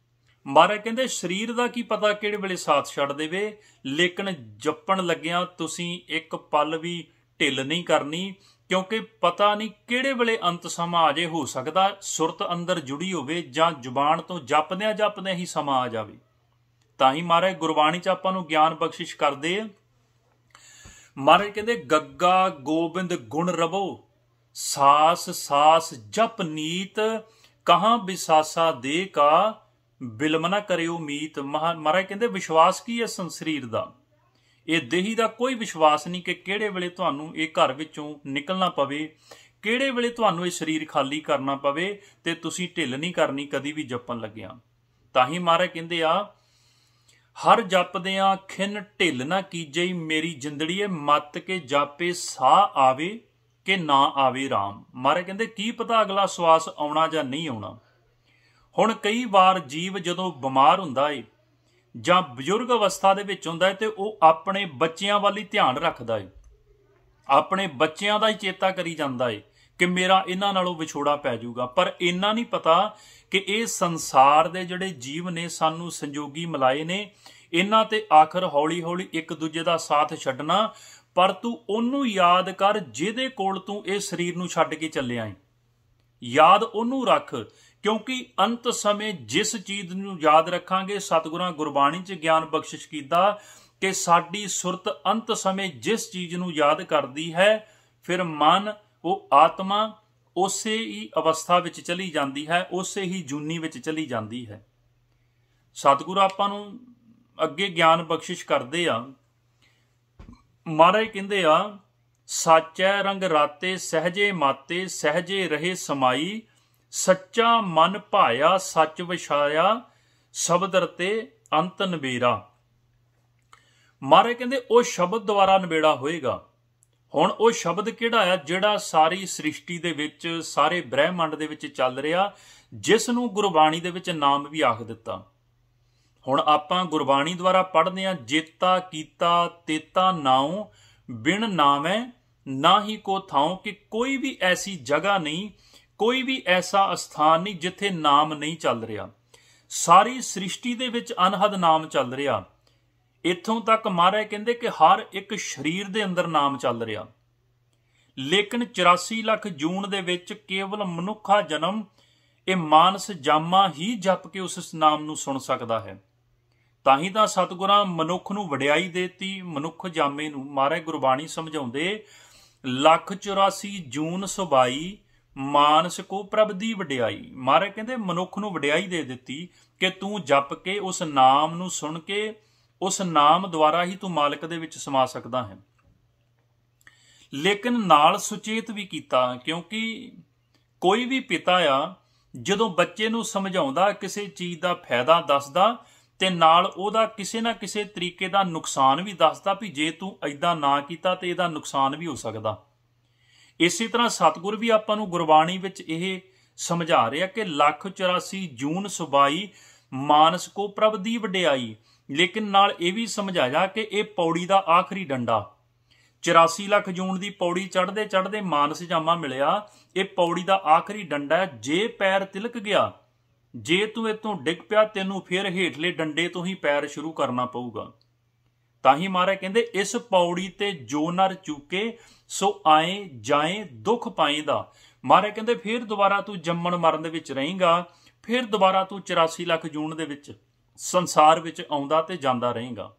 [SPEAKER 1] ਮਹਾਰਾਜ ਕਹਿੰਦੇ ਸਰੀਰ ਦਾ ਕੀ ਪਤਾ ਕਿਹੜੇ ਵੇਲੇ ਸਾਥ ਛੱਡ ਦੇਵੇ, ਲੇਕਿਨ ਜਪਣ ਲੱਗਿਆਂ ਤੁਸੀਂ ਇੱਕ ਪਲ ਵੀ ਢਿੱਲ ਨਹੀਂ ਕਰਨੀ, ਕਿਉਂਕਿ ਪਤਾ ਨਹੀਂ ਕਿਹੜੇ ਵੇਲੇ ਅੰਤ ਸਮਾਂ ਆ ਜੇ। ਹੋ ਸਕਦਾ ਸੁਰਤ ਅੰਦਰ ਜੁੜੀ ਹੋਵੇ ਜਾਂ ਜ਼ੁਬਾਨ ਤੋਂ ਜਪਦਿਆਂ ਜਪਦਿਆਂ ਹੀ ਸਮਾਂ ਆ ਜਾਵੇ। ਤਾਂ ਹੀ ਮਹਾਰਾਜ ਗੁਰਬਾਣੀ 'ਚ ਆਪਾਂ ਨੂੰ ਗਿਆਨ ਬਖਸ਼ਿਸ਼ ਕਰਦੇ ਆ। ਮਹਾਰਾਜ ਕਹਿੰਦੇ ਗੱਗਾ ਗੋਬਿੰਦ ਗੁਣ ਰਵੋ, ਸਾਸ ਸਾਸ ਜਪ ਨੀਤ, ਕਹਾਂ ਵਿਸਾਸਾ ਦੇ ਕਾ ਬਿਲਮ ਨਾ ਕਰਿਓ ਮੀਤ। ਮਹਾਰਾਜ ਕਹਿੰਦੇ ਵਿਸ਼ਵਾਸ ਕੀ ਹੈ ਸਰੀਰ ਦਾ, ਇਹ ਦੇਹੀ ਦਾ ਕੋਈ ਵਿਸ਼ਵਾਸ ਨਹੀਂ ਕਿ ਕਿਹੜੇ ਵੇਲੇ ਤੁਹਾਨੂੰ ਇਹ ਘਰ ਵਿੱਚੋਂ ਨਿਕਲਣਾ ਪਵੇ, ਕਿਹੜੇ ਵੇਲੇ ਤੁਹਾਨੂੰ ਇਹ ਸਰੀਰ ਖਾਲੀ ਕਰਨਾ ਪਵੇ, ਤੇ ਤੁਸੀਂ ਢਿੱਲ ਨਹੀਂ ਕਰਨੀ ਕਦੀ ਵੀ ਜਪਣ ਲੱਗਿਆ। ਤਾਂ ਹੀ ਮਹਾਰਾਜ ਕਹਿੰਦੇ ਆ ਹਰ ਜਪਦਿਆਂ ਖਿੰਨ ਢਿੱਲ ਨਾ ਕੀਜਈ, ਮੇਰੀ ਜਿੰਦੜੀਏ ਮੱਤ ਕੇ ਜਾਪੇ ਸਾਹ ਆਵੇ ਕਿ ਨਾ ਆਵੇ ਰਾਮ। ਮਹਾਰਾਜ ਕਹਿੰਦੇ ਕੀ ਪਤਾ ਅਗਲਾ ਸਵਾਸ ਆਉਣਾ ਜਾਂ ਨਹੀਂ ਆਉਣਾ। ਹੁਣ ਕਈ ਵਾਰ ਜੀਵ ਜਦੋਂ ਬਿਮਾਰ ਹੁੰਦਾ ਏ ਜਾਂ ਬਜ਼ੁਰਗ ਅਵਸਥਾ ਦੇ ਵਿੱਚ ਹੁੰਦਾ ਹੈ ਤੇ ਉਹ ਆਪਣੇ ਬੱਚਿਆਂ ਵੱਲ ਹੀ ਧਿਆਨ ਰੱਖਦਾ ਏ, ਆਪਣੇ ਬੱਚਿਆਂ ਦਾ ਹੀ ਚੇਤਾ ਕਰੀ ਜਾਂਦਾ ਏ ਕਿ ਮੇਰਾ ਇਹਨਾਂ ਨਾਲੋਂ ਵਿਛੋੜਾ ਪੈ ਜਾਊਗਾ। ਪਰ ਇੰਨਾ ਨਹੀਂ ਪਤਾ ਕਿ ਇਹ ਸੰਸਾਰ ਦੇ ਜਿਹੜੇ ਜੀਵ ਨੇ ਸਾਨੂੰ ਸੰਜੋਗੀ ਮਿਲਾਏ ਨੇ, ਇਹਨਾਂ ਤੇ ਆਖਰ ਹੌਲੀ ਹੌਲੀ ਇੱਕ ਦੂਜੇ ਦਾ ਸਾਥ ਛੱਡਣਾ। ਪਰ ਤੂੰ ਉਹਨੂੰ ਯਾਦ ਕਰ ਜਿਹਦੇ ਕੋਲ ਤੂੰ ਇਹ ਸਰੀਰ ਨੂੰ ਛੱਡ ਕੇ ਚੱਲਿਆ ਏ, ਯਾਦ ਉਹਨੂੰ ਰੱਖ, ਕਿਉਂਕਿ ਅੰਤ ਸਮੇਂ ਜਿਸ ਚੀਜ਼ ਨੂੰ ਯਾਦ ਰੱਖਾਂਗੇ, ਸਤਿਗੁਰਾਂ ਗੁਰਬਾਣੀ 'ਚ ਗਿਆਨ ਬਖਸ਼ਿਸ਼ ਕੀਤਾ ਕਿ ਸਾਡੀ ਸੁਰਤ ਅੰਤ ਸਮੇਂ ਜਿਸ ਚੀਜ਼ ਨੂੰ ਯਾਦ ਕਰਦੀ ਹੈ, ਫਿਰ ਮਨ ਉਹ ਆਤਮਾ ਉਸੇ ਹੀ ਅਵਸਥਾ ਵਿੱਚ ਚਲੀ ਜਾਂਦੀ ਹੈ, ਉਸੇ ਹੀ ਜੂਨੀ ਵਿੱਚ ਚਲੀ ਜਾਂਦੀ ਹੈ। ਸਤਿਗੁਰੂ ਆਪਾਂ ਨੂੰ ਅੱਗੇ ਗਿਆਨ ਬਖਸ਼ਿਸ਼ ਕਰਦੇ ਆ। ਮਹਾਰਾਜ ਕਹਿੰਦੇ ਆ ਸਾਚੈ ਰੰਗ ਰਾਤੇ ਸਹਜੇ ਮਾਤੇ, ਸਹਜੇ ਰਹੇ ਸਮਾਈ, ਸੱਚਾ ਮਨ ਭਾਇਆ ਸੱਚ ਵਿਛਾਇਆ, ਸ਼ਬਦ ਰਤੇ ਅੰਤ ਨਬੇਰਾ। ਮਹਾਰਾਜ ਕਹਿੰਦੇ ਉਹ ਸ਼ਬਦ ਦੁਆਰਾ ਨਬੇੜਾ ਹੋਏਗਾ। ਹੁਣ ਉਹ ਸ਼ਬਦ ਕਿਹੜਾ ਆ ਜਿਹੜਾ ਸਾਰੀ ਸ੍ਰਿਸ਼ਟੀ ਦੇ ਵਿੱਚ, ਸਾਰੇ ਬ੍ਰਹਿਮੰਡ ਦੇ ਵਿੱਚ ਚੱਲ ਰਿਹਾ, ਜਿਸ ਨੂੰ ਗੁਰਬਾਣੀ ਦੇ ਵਿੱਚ ਨਾਮ ਵੀ ਆਖ ਦਿੱਤਾ। ਹੁਣ ਆਪਾਂ ਗੁਰਬਾਣੀ ਦੁਆਰਾ ਪੜ੍ਹਦੇ ਹਾਂ, ਜੇਤਾ ਕੀਤਾ ਤੇਤਾ ਨਾਉ, ਬਿਨ ਨਾਮੈ ਨਾ ਹੀ ਕੋ ਥਾਉ, ਕਿ ਕੋਈ ਵੀ ਐਸੀ ਜਗ੍ਹਾ ਨਹੀਂ, ਕੋਈ ਵੀ ਐਸਾ ਅਸਥਾਨ ਨਹੀਂ ਜਿੱਥੇ ਨਾਮ ਨਹੀਂ ਚੱਲ ਰਿਹਾ। ਸਾਰੀ ਸ੍ਰਿਸ਼ਟੀ ਦੇ ਵਿੱਚ ਅਨਹਦ ਨਾਮ ਚੱਲ ਰਿਹਾ। ਇੱਥੋਂ ਤੱਕ ਮਹਾਰਾਜ ਕਹਿੰਦੇ ਕਿ ਹਰ ਇੱਕ ਸਰੀਰ ਦੇ ਅੰਦਰ ਨਾਮ ਚੱਲ ਰਿਹਾ, ਲੇਕਿਨ 84 ਲੱਖ ਜੂਨ ਦੇ ਵਿੱਚ ਕੇਵਲ ਮਨੁੱਖਾ ਜਨਮ ਇਹ ਮਾਨਸ ਜਾਮਾ ਹੀ ਜਪ ਕੇ ਉਸ ਨਾਮ ਨੂੰ ਸੁਣ ਸਕਦਾ ਹੈ। ਤਾਂ ਹੀ ਤਾਂ ਸਤਿਗੁਰਾਂ ਮਨੁੱਖ ਨੂੰ ਵਡਿਆਈ ਦੇਤੀ, ਮਨੁੱਖ ਜਾਮੇ ਨੂੰ। ਮਹਾਰਾਜ ਗੁਰਬਾਣੀ ਸਮਝਾਉਂਦੇ ਲੱਖ 84 ਜੂਨ ਸੁਬਾਈ, ਮਾਨਸ ਕੋ ਪ੍ਰਭ ਦੀ ਵਡਿਆਈ। ਮਹਾਰਾਜ ਕਹਿੰਦੇ ਮਨੁੱਖ ਨੂੰ ਵਡਿਆਈ ਦੇ ਦਿੱਤੀ ਕਿ ਤੂੰ ਜਪ ਕੇ ਉਸ ਨਾਮ ਨੂੰ ਸੁਣ ਕੇ ਉਸ ਨਾਮ ਦੁਆਰਾ ਹੀ ਤੂੰ ਮਾਲਕ ਦੇ ਵਿੱਚ ਸਮਾ ਸਕਦਾ ਹੈ। ਲੇਕਿਨ ਨਾਲ ਸੁਚੇਤ ਵੀ ਕੀਤਾ, ਕਿਉਂਕਿ ਕੋਈ ਵੀ ਪਿਤਾ ਆ ਜਦੋਂ ਬੱਚੇ ਨੂੰ ਸਮਝਾਉਂਦਾ, ਕਿਸੇ ਚੀਜ਼ ਦਾ ਫਾਇਦਾ ਦੱਸਦਾ ਤੇ ਨਾਲ ਉਹਦਾ ਕਿਸੇ ਨਾ ਕਿਸੇ ਤਰੀਕੇ ਦਾ ਨੁਕਸਾਨ ਵੀ ਦੱਸਦਾ ਵੀ ਜੇ ਤੂੰ ਏਦਾਂ ਨਾ ਕੀਤਾ ਤੇ ਇਹਦਾ ਨੁਕਸਾਨ ਵੀ ਹੋ ਸਕਦਾ। ਇਸੇ ਤਰ੍ਹਾਂ ਸਤਿਗੁਰ ਵੀ ਆਪਾਂ ਨੂੰ ਗੁਰਬਾਣੀ ਵਿੱਚ ਇਹ ਸਮਝਾ ਰਿਹਾ ਕਿ ਲੱਖ 84 ਜੂਨ ਸੁਬਾਈ, ਮਾਨਸ ਕੋ ਪ੍ਰਭ ਦੀ ਵਡਿਆਈ। ਲੇਕਿਨ ਨਾਲ ਇਹ ਵੀ ਸਮਝਾਇਆ ਕਿ ਇਹ ਪੌੜੀ ਦਾ ਆਖਰੀ ਡੰਡਾ। 84 ਲੱਖ ਜੂਨ ਦੀ ਪੌੜੀ ਚੜ੍ਹਦੇ ਚੜ੍ਹਦੇ ਮਾਨਸ ਜਾਮਾ ਮਿਲਿਆ, ਇਹ ਪੌੜੀ ਦਾ ਆਖਰੀ ਡੰਡਾ। ਜੇ ਪੈਰ ਤਿਲਕ ਗਿਆ, ਜੇ ਤੂੰ ਇਤੋਂ ਡਿੱਗ ਪਿਆ, ਤੈਨੂੰ ਫਿਰ ਹੇਠਲੇ ਡੰਡੇ ਤੋਂ ਹੀ ਪੈਰ ਸ਼ੁਰੂ ਕਰਨਾ ਪਊਗਾ। ਤਾਂ ਹੀ ਮਹਾਰਾਜ ਕਹਿੰਦੇ ਇਸ ਪੌੜੀ ਤੇ ਜੋ ਨਰ ਚੁੱਕੇ, ਸੋ ਆਏ ਜਾਏ ਦੁੱਖ ਪਾਏਂਦਾ। ਮਹਾਰਾਜ ਕਹਿੰਦੇ ਫਿਰ ਦੁਬਾਰਾ ਤੂੰ ਜੰਮਣ ਮਰਨ ਦੇ ਵਿੱਚ ਰਹੇਗਾ, ਫਿਰ ਦੁਬਾਰਾ ਤੂੰ 84 ਲੱਖ ਜੂਨ ਦੇ ਵਿੱਚ ਸੰਸਾਰ ਵਿੱਚ ਆਉਂਦਾ ਤੇ ਜਾਂਦਾ ਰਹੇਗਾ।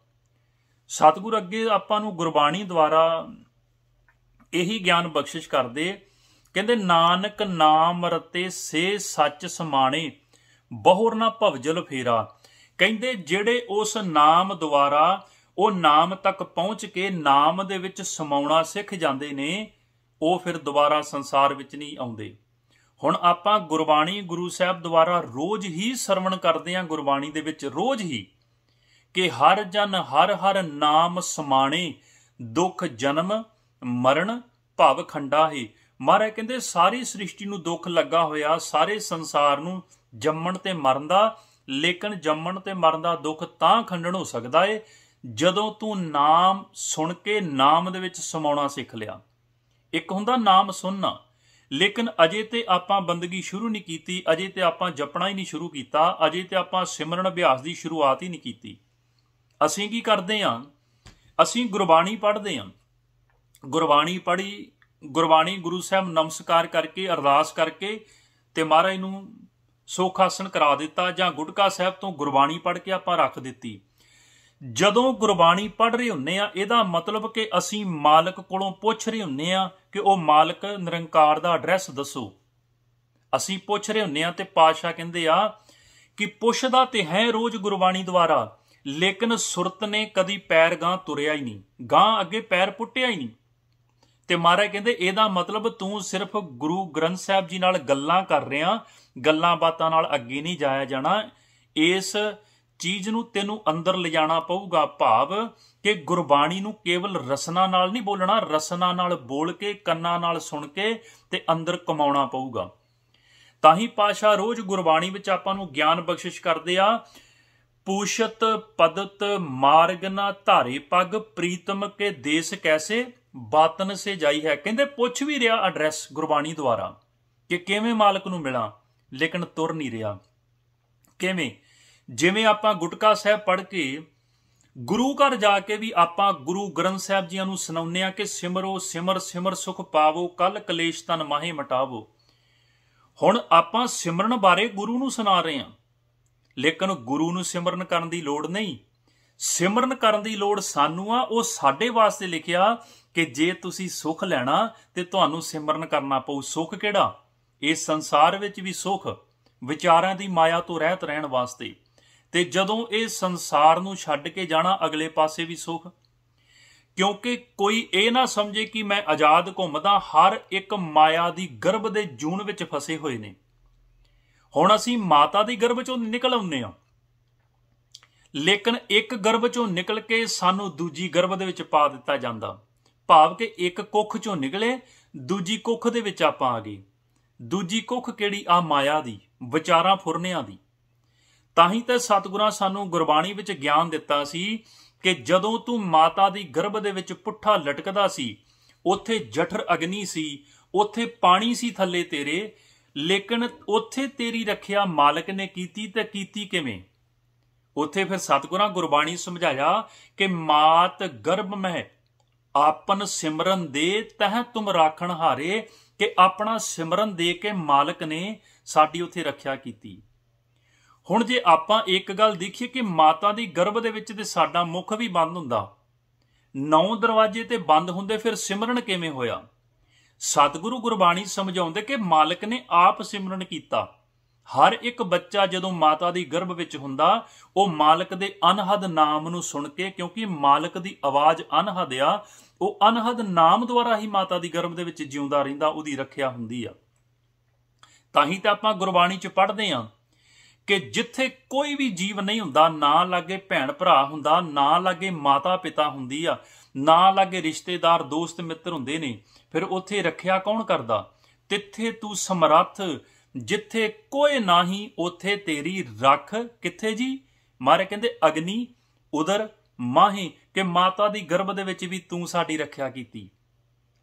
[SPEAKER 1] ਸਤਿਗੁਰ ਅੱਗੇ ਆਪਾਂ ਨੂੰ ਗੁਰਬਾਣੀ ਦੁਆਰਾ ਇਹੀ ਗਿਆਨ ਬਖਸ਼ਿਸ਼ ਕਰਦੇ, ਕਹਿੰਦੇ ਨਾਨਕ ਨਾਮ ਰਤੇ ਸੇ ਸੱਚ ਸਮਾਣੇ, ਬਹੁਰ ਨਾ ਭਵਜਲ ਫੇਰਾ। ਕਹਿੰਦੇ ਜਿਹੜੇ ਉਸ ਨਾਮ ਦੁਆਰਾ ਉਹ ਨਾਮ ਤੱਕ ਪਹੁੰਚ ਕੇ ਨਾਮ ਦੇ ਵਿੱਚ ਸਮਾਉਣਾ ਸਿੱਖ ਜਾਂਦੇ ਨੇ, ਉਹ ਫਿਰ ਦੁਬਾਰਾ ਸੰਸਾਰ ਵਿੱਚ ਨਹੀਂ ਆਉਂਦੇ। ਹੁਣ ਆਪਾਂ ਗੁਰਬਾਣੀ ਗੁਰੂ ਸਾਹਿਬ ਦੁਆਰਾ ਰੋਜ਼ ਹੀ ਸਰਵਣ ਕਰਦੇ ਹਾਂ, ਗੁਰਬਾਣੀ ਦੇ ਵਿੱਚ ਰੋਜ਼ ਹੀ, ਕਿ ਹਰ ਜਨ ਹਰ ਹਰ ਨਾਮ ਸਮਾਣੇ, ਦੁੱਖ ਜਨਮ ਮਰਨ ਭਵ ਖੰਡਾ ਹੈ। ਮਹਾਰਾਜ ਕਹਿੰਦੇ ਸਾਰੀ ਸ੍ਰਿਸ਼ਟੀ ਨੂੰ ਦੁੱਖ ਲੱਗਾ ਹੋਇਆ, ਸਾਰੇ ਸੰਸਾਰ ਨੂੰ ਜੰਮਣ ਤੇ ਮਰਨ ਦਾ, ਲੇਕਿਨ ਜੰਮਣ ਤੇ ਮਰਨ ਦਾ ਦੁੱਖ ਤਾਂ ਖੰਡਨ ਹੋ ਸਕਦਾ ਏ ਜਦੋਂ ਤੂੰ ਨਾਮ ਸੁਣ ਕੇ ਨਾਮ ਦੇ ਵਿੱਚ ਸਮਾਉਣਾ ਸਿੱਖ ਲਿਆ। ਇੱਕ ਹੁੰਦਾ ਨਾਮ ਸੁਣਨਾ, ਲੇਕਿਨ ਅਜੇ ਤੇ ਆਪਾਂ ਬੰਦਗੀ ਸ਼ੁਰੂ ਨਹੀਂ ਕੀਤੀ, ਅਜੇ ਤੇ ਆਪਾਂ ਜਪਣਾ ਹੀ ਨਹੀਂ ਸ਼ੁਰੂ ਕੀਤਾ, ਅਜੇ ਤੇ ਆਪਾਂ ਸਿਮਰਨ ਅਭਿਆਸ ਦੀ ਸ਼ੁਰੂਆਤ ਹੀ ਨਹੀਂ ਕੀਤੀ। ਅਸੀਂ ਕੀ ਕਰਦੇ ਹਾਂ? ਅਸੀਂ ਗੁਰਬਾਣੀ ਪੜ੍ਹਦੇ ਹਾਂ। ਗੁਰਬਾਣੀ ਪੜ੍ਹੀ, ਗੁਰਬਾਣੀ ਗੁਰੂ ਸਾਹਿਬ ਨਮਸਕਾਰ ਕਰਕੇ ਅਰਦਾਸ ਕਰਕੇ ਤੇ ਮਹਾਰਾਜ ਨੂੰ ਸੁੱਖ ਆਸਣ ਕਰਾ ਦਿੱਤਾ, ਜਾਂ ਗੁਟਕਾ ਸਾਹਿਬ ਤੋਂ ਗੁਰਬਾਣੀ ਪੜ੍ਹ ਕੇ ਆਪਾਂ ਰੱਖ ਦਿੱਤੀ। ਜਦੋਂ ਗੁਰਬਾਣੀ ਪੜ੍ਹ ਰਹੇ ਹੁੰਦੇ ਆ, ਇਹਦਾ ਮਤਲਬ ਕਿ ਅਸੀਂ ਮਾਲਕ ਕੋਲੋਂ ਪੁੱਛ ਰਹੇ ਹੁੰਦੇ ਆ ਕਿ ਉਹ ਮਾਲਕ ਨਿਰੰਕਾਰ ਦਾ ਐਡਰੈਸ ਦੱਸੋ। ਅਸੀਂ ਪੁੱਛ ਰਹੇ ਹੁੰਦੇ ਆ ਤੇ ਪਾਤਸ਼ਾਹ ਕਹਿੰਦੇ ਆ ਕਿ ਪੁੱਛਦਾ ਤੇ ਹੈ ਰੋਜ਼ ਗੁਰਬਾਣੀ ਦੁਆਰਾ, ਲੇਕਿਨ ਸੁਰਤ ਨੇ ਕਦੀ ਪੈਰ ਗਾਂ ਤੁਰਿਆ ਹੀ ਨਹੀਂ, ਗਾਂ ਅੱਗੇ ਪੈਰ ਪੁੱਟਿਆ ਹੀ ਨਹੀਂ। ਤੇ ਮਹਾਰਾਜ ਕਹਿੰਦੇ ਇਹਦਾ ਮਤਲਬ ਤੂੰ ਸਿਰਫ ਗੁਰੂ ਗ੍ਰੰਥ ਸਾਹਿਬ ਜੀ ਨਾਲ ਗੱਲਾਂ ਕਰ ਰਿਹਾ, ਗੱਲਾਂ ਬਾਤਾਂ ਨਾਲ ਅੱਗੇ ਨਹੀਂ ਜਾਇਆ ਜਾਣਾ। ਇਸ ਚੀਜ਼ ਨੂੰ ਤੈਨੂੰ ਅੰਦਰ ਲਿਜਾਣਾ ਪਊਗਾ, ਭਾਵ ਕਿ ਗੁਰਬਾਣੀ ਨੂੰ ਕੇਵਲ ਰਸਨਾ ਨਾਲ ਨਹੀਂ ਬੋਲਣਾ, ਰਸਨਾ ਨਾਲ ਬੋਲ ਕੇ, ਕੰਨਾਂ ਨਾਲ ਸੁਣ ਕੇ ਤੇ ਅੰਦਰ ਕਮਾਉਣਾ ਪਊਗਾ। ਤਾਂ ਹੀ ਪਾਤਸ਼ਾਹ ਰੋਜ਼ ਗੁਰਬਾਣੀ ਵਿੱਚ ਆਪਾਂ ਨੂੰ ਗਿਆਨ ਬਖਸ਼ਿਸ਼ ਕਰਦੇ ਆ। ਪੂਸ਼ਤ ਪਦਤ ਮਾਰਗ ਨਾ ਧਾਰੇ ਪੱਗ, ਪ੍ਰੀਤਮ ਕੇ ਦੇਸ ਕੈਸੇ ਬਾਤਨ ਸੇ ਜਾਈ ਹੈ। ਕਹਿੰਦੇ ਪੁੱਛ ਵੀ ਰਿਹਾ ਐਡਰੈਸ ਗੁਰਬਾਣੀ ਦੁਆਰਾ ਕਿ ਕਿਵੇਂ ਮਾਲਕ ਨੂੰ ਮਿਲਾਂ, ਲੇਕਿਨ ਤੁਰ ਨਹੀਂ ਰਿਹਾ। ਕਿਵੇਂ? ਜਿਵੇਂ ਆਪਾਂ ਗੁਟਕਾ ਸਾਹਿਬ ਪੜ੍ਹ ਕੇ ਗੁਰੂ ਘਰ ਜਾ ਕੇ ਵੀ ਆਪਾਂ ਗੁਰੂ ਗ੍ਰੰਥ ਸਾਹਿਬ ਜੀਆਂ ਨੂੰ ਸੁਣਾਉਂਦੇ ਆ ਕਿ ਸਿਮਰੋ ਸਿਮਰ ਸਿਮਰ ਸੁਖ ਪਾਵੋ, ਕੱਲ ਕਲੇਸ਼ ਤਨ ਮਾਹੇ ਮਟਾਵੋ। ਹੁਣ ਆਪਾਂ ਸਿਮਰਨ ਬਾਰੇ ਗੁਰੂ ਨੂੰ ਸੁਣਾ ਰਹੇ ਹਾਂ, ਲੇਕਿਨ ਗੁਰੂ ਨੂੰ ਸਿਮਰਨ ਕਰਨ ਦੀ ਲੋੜ ਨਹੀਂ। ਸਿਮਰਨ ਕਰਨ ਦੀ ਲੋੜ ਸਾਨੂੰ ਆ। ਉਹ ਸਾਡੇ ਵਾਸਤੇ ਲਿਖਿਆ ਕਿ ਜੇ ਤੁਸੀਂ ਸੁੱਖ ਲੈਣਾ ਤੇ ਤੁਹਾਨੂੰ ਸਿਮਰਨ ਕਰਨਾ ਪਊ। ਸੁੱਖ ਕਿਹੜਾ? ਇਸ ਸੰਸਾਰ ਵਿੱਚ ਵੀ ਸੁੱਖ, ਵਿਚਾਰਾਂ ਦੀ ਮਾਇਆ ਤੋਂ ਰਹਿਤ ਰਹਿਣ ਵਾਸਤੇ। ਤੇ ਜਦੋਂ ਇਹ ਸੰਸਾਰ ਨੂੰ ਛੱਡ ਕੇ ਜਾਣਾ, ਅਗਲੇ ਪਾਸੇ ਵੀ ਸੁੱਖ। ਕਿਉਂਕਿ ਕੋਈ ਇਹ ਨਾ ਸਮਝੇ ਕਿ ਮੈਂ ਆਜ਼ਾਦ ਘੁੰਮਦਾ, ਹਰ ਇੱਕ ਮਾਇਆ ਦੀ ਗਰਭ ਦੇ ਜੂਨ ਵਿੱਚ ਫਸੇ ਹੋਏ ਨੇ। ਹੁਣ ਅਸੀਂ ਮਾਤਾ ਦੀ ਗਰਭ ਚੋਂ ਨਿਕਲ ਆਉਂਦੇ ਹਾਂ, ਲੇਕਿਨ ਇੱਕ ਗਰਭ ਚੋਂ ਨਿਕਲ ਕੇ ਸਾਨੂੰ ਦੂਜੀ ਗਰਭ ਦੇ ਵਿੱਚ ਪਾ ਦਿੱਤਾ ਜਾਂਦਾ। ਭਾਵ ਕਿ ਇੱਕ ਕੁੱਖ ਚੋਂ ਨਿਕਲੇ, ਦੂਜੀ ਕੁੱਖ ਦੇ ਵਿੱਚ ਆਪਾਂ ਆ ਗਏ। ਦੂਜੀ ਕੁੱਖ ਕਿਹੜੀ? ਆ ਮਾਇਆ ਦੀ, ਵਿਚਾਰਾਂ ਫੁਰਨਿਆਂ ਦੀ। ਤਾਂ ਹੀ ਤਾਂ ਸਤਿਗੁਰਾਂ ਸਾਨੂੰ ਗੁਰਬਾਣੀ ਵਿੱਚ ਗਿਆਨ ਦਿੱਤਾ ਸੀ ਕਿ ਜਦੋਂ ਤੂੰ ਮਾਤਾ ਦੀ ਗਰਭ ਦੇ ਵਿੱਚ ਪੁੱਠਾ ਲਟਕਦਾ ਸੀ, ਉੱਥੇ ਜਠਰ ਅਗਨੀ ਸੀ, ਉੱਥੇ ਪਾਣੀ ਸੀ ਥੱਲੇ ਤੇਰੇ, ਲੇਕਿਨ ਉੱਥੇ ਤੇਰੀ ਰੱਖਿਆ ਮਾਲਕ ਨੇ ਕੀਤੀ। ਤੇ ਕੀਤੀ ਕਿਵੇਂ? ਉੱਥੇ ਫਿਰ ਸਤਿਗੁਰਾਂ ਗੁਰਬਾਣੀ ਸਮਝਾਇਆ ਕਿ ਮਾਤ ਗਰਭ ਮਹਿ ਆਪਨ ਸਿਮਰਨ ਦੇ, ਤਹ ਤੁਮ ਰਾਖਣ ਹਾਰੇ। ਕਿ ਆਪਣਾ ਸਿਮਰਨ ਦੇ ਕੇ ਮਾਲਕ ਨੇ ਸਾਡੀ ਉੱਥੇ ਰੱਖਿਆ ਕੀਤੀ। ਹੁਣ ਜੇ ਆਪਾਂ ਇੱਕ ਗੱਲ ਦੇਖੀਏ ਕਿ ਮਾਤਾ ਦੀ ਗਰਭ ਦੇ ਵਿੱਚ ਤੇ ਸਾਡਾ ਮੁਖ ਵੀ ਬੰਦ ਹੁੰਦਾ, 9 ਦਰਵਾਜ਼ੇ ਤੇ ਬੰਦ ਹੁੰਦੇ, ਫਿਰ ਸਿਮਰਨ ਕਿਵੇਂ ਹੋਇਆ? ਸਤਿਗੁਰੂ ਗੁਰਬਾਣੀ ਸਮਝਾਉਂਦੇ ਕਿ ਮਾਲਕ ਨੇ ਆਪ ਸਿਮਰਨ ਕੀਤਾ। ਹਰ ਇੱਕ ਬੱਚਾ ਜਦੋਂ ਮਾਤਾ ਦੀ ਗਰਭ ਵਿੱਚ ਹੁੰਦਾ, ਉਹ ਮਾਲਕ ਦੇ ਅਨਹਦ ਨਾਮ ਨੂੰ ਸੁਣ ਕੇ, ਕਿਉਂਕਿ ਮਾਲਕ ਦੀ ਆਵਾਜ਼ ਅਨਹਦ ਆ, ਉਹ ਅਨਹਦ ਨਾਮ ਦੁਆਰਾ ਹੀ ਮਾਤਾ ਦੀ ਗਰਭ ਦੇ ਵਿੱਚ ਜਿਉਂਦਾ ਰਹਿੰਦਾ, ਉਹਦੀ ਰੱਖਿਆ ਹੁੰਦੀ ਆ। ਤਾਂ ਹੀ ਤਾਂ ਆਪਾਂ ਗੁਰਬਾਣੀ 'ਚ ਪੜ੍ਹਦੇ ਹਾਂ ਕਿ ਜਿੱਥੇ ਕੋਈ ਵੀ ਜੀਵ ਨਹੀਂ ਹੁੰਦਾ, ਨਾ ਲਾਗੇ ਭੈਣ ਭਰਾ ਹੁੰਦਾ, ਨਾ ਲਾਗੇ ਮਾਤਾ ਪਿਤਾ ਹੁੰਦੀ ਆ, ਨਾ ਲਾਗੇ ਰਿਸ਼ਤੇਦਾਰ ਦੋਸਤ ਮਿੱਤਰ ਹੁੰਦੇ ਨੇ, ਫਿਰ ਉੱਥੇ ਰੱਖਿਆ ਕੌਣ ਕਰਦਾ? ਤਿੱਥੇ ਤੂੰ ਸਮਰੱਥ, ਜਿੱਥੇ ਕੋਈ ਨਹੀਂ ਉੱਥੇ ਤੇਰੀ ਰੱਖ। ਕਿੱਥੇ ਜੀ? ਮਾਰੇ ਕਹਿੰਦੇ ਅਗਨੀ ਉਦਰ ਮਾਹੀ, ਕਿ ਮਾਤਾ ਦੀ ਗਰਭ ਦੇ ਵਿੱਚ ਵੀ ਤੂੰ ਸਾਡੀ ਰੱਖਿਆ ਕੀਤੀ।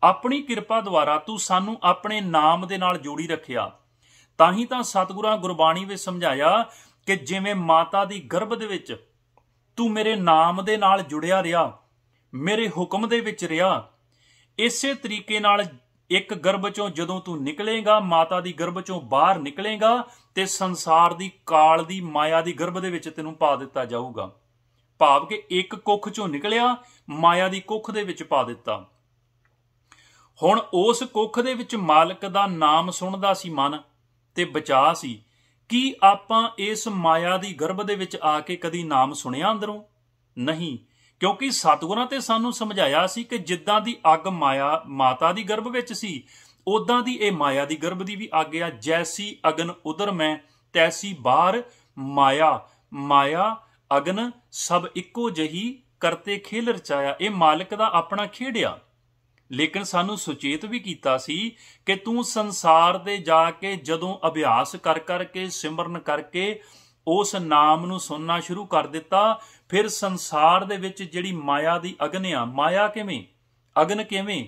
[SPEAKER 1] ਆਪਣੀ ਕਿਰਪਾ ਦੁਆਰਾ ਤੂੰ ਸਾਨੂੰ ਆਪਣੇ ਨਾਮ ਦੇ ਨਾਲ ਜੋੜੀ ਰੱਖਿਆ। ਤਾਂ ਹੀ ਤਾਂ ਸਤਿਗੁਰਾਂ ਗੁਰਬਾਣੀ ਵਿੱਚ ਸਮਝਾਇਆ ਕਿ ਜਿਵੇਂ ਮਾਤਾ ਦੀ ਗਰਭ ਦੇ ਵਿੱਚ ਤੂੰ ਮੇਰੇ ਨਾਮ ਦੇ ਨਾਲ ਜੁੜਿਆ ਰਿਹਾ, ਮੇਰੇ ਹੁਕਮ ਦੇ ਵਿੱਚ ਰਿਹਾ, ਇਸੇ ਤਰੀਕੇ ਨਾਲ ਇੱਕ ਗਰਭ ਚੋਂ ਜਦੋਂ ਤੂੰ ਨਿਕਲੇਗਾ, ਮਾਤਾ ਦੀ ਗਰਭ ਚੋਂ ਬਾਹਰ ਨਿਕਲੇਗਾ, ਤੇ ਸੰਸਾਰ ਦੀ ਕਾਲ ਦੀ ਮਾਇਆ ਦੀ ਗਰਭ ਦੇ ਵਿੱਚ ਤੈਨੂੰ ਪਾ ਦਿੱਤਾ ਜਾਊਗਾ। ਭਾਵ ਕਿ ਇੱਕ ਕੁੱਖ ਚੋਂ ਨਿਕਲਿਆ, ਮਾਇਆ ਦੀ ਕੁੱਖ ਦੇ ਵਿੱਚ ਪਾ ਦਿੱਤਾ। ਹੁਣ ਉਸ ਕੁੱਖ ਦੇ ਵਿੱਚ ਮਾਲਕ ਦਾ ਨਾਮ ਸੁਣਦਾ ਸੀ ਮਨ, ਤੇ ਬਚਾ ਸੀ। ਕੀ ਆਪਾਂ ਇਸ ਮਾਇਆ ਦੀ ਗਰਭ ਦੇ ਵਿੱਚ ਆ ਕੇ ਕਦੀ ਨਾਮ ਸੁਣਿਆ ਅੰਦਰੋਂ? ਨਹੀਂ, ਕਿਉਂਕਿ ਸਤਿਗੁਰਾਂ ਤੇ ਸਾਨੂੰ ਸਮਝਾਇਆ ਸੀ ਕਿ ਜਿੱਦਾਂ ਦੀ ਅੱਗ ਮਾਇਆ ਮਾਤਾ ਦੀ ਗਰਭ ਵਿੱਚ ਸੀ, ਉਦਾਂ ਦੀ ਇਹ ਮਾਇਆ ਦੀ ਗਰਭ ਦੀ ਵੀ ਅੱਗ ਆ। ਜੈਸੀ ਅਗਨ ਉਦਰ ਮੈਂ, ਤੈਸੀ ਬਾਹਰ ਮਾਇਆ, ਮਾਇਆ ਅਗਨ ਸਭ ਇੱਕੋ ਜਹੀ, ਕਰਤੇ ਖੇਲ ਰਚਾਇਆ। ਇਹ ਮਾਲਕ ਦਾ ਆਪਣਾ ਖੇਡ ਆ। ਲੇਕਿਨ ਸਾਨੂੰ ਸੁਚੇਤ ਵੀ ਕੀਤਾ ਸੀ ਕਿ ਤੂੰ ਸੰਸਾਰ ਦੇ ਜਾ ਕੇ ਜਦੋਂ ਅਭਿਆਸ ਕਰ ਕਰਕੇ, ਸਿਮਰਨ ਕਰਕੇ ਉਸ ਨਾਮ ਨੂੰ ਸੁਣਨਾ ਸ਼ੁਰੂ ਕਰ ਦਿੱਤਾ, ਫਿਰ ਸੰਸਾਰ ਦੇ ਵਿੱਚ ਜਿਹੜੀ ਮਾਇਆ ਦੀ ਅਗਨ ਆ, ਮਾਇਆ ਕਿਵੇਂ, ਅਗਨ ਕਿਵੇਂ?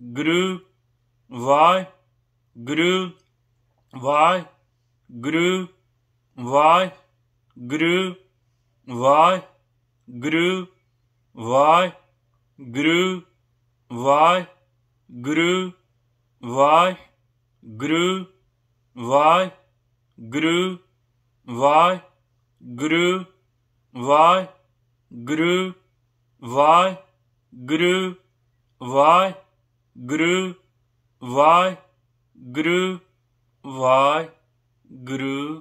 [SPEAKER 1] ਗੁਰੂ ਵਾਹਿਗੁਰੂ ਵਾਹਿਗੁਰੂ ਵਾਹਿਗੁਰੂ ਵਾਹਿਗੁਰੂ ਵਾਹਿਗੁਰੂ ਵਾਹਿਗੁਰੂ ਵਾਹਿਗੁਰੂ ਵਾਹਿਗੁਰੂ ਵਾਹਿਗੁਰੂ ਵਾਹਿਗੁਰੂ ਵਾਹਿਗੁਰੂ ਵਾਹਿਗੁਰੂ ਵਾਹਿਗੁਰੂ ਵਾਹਿਗੁਰੂ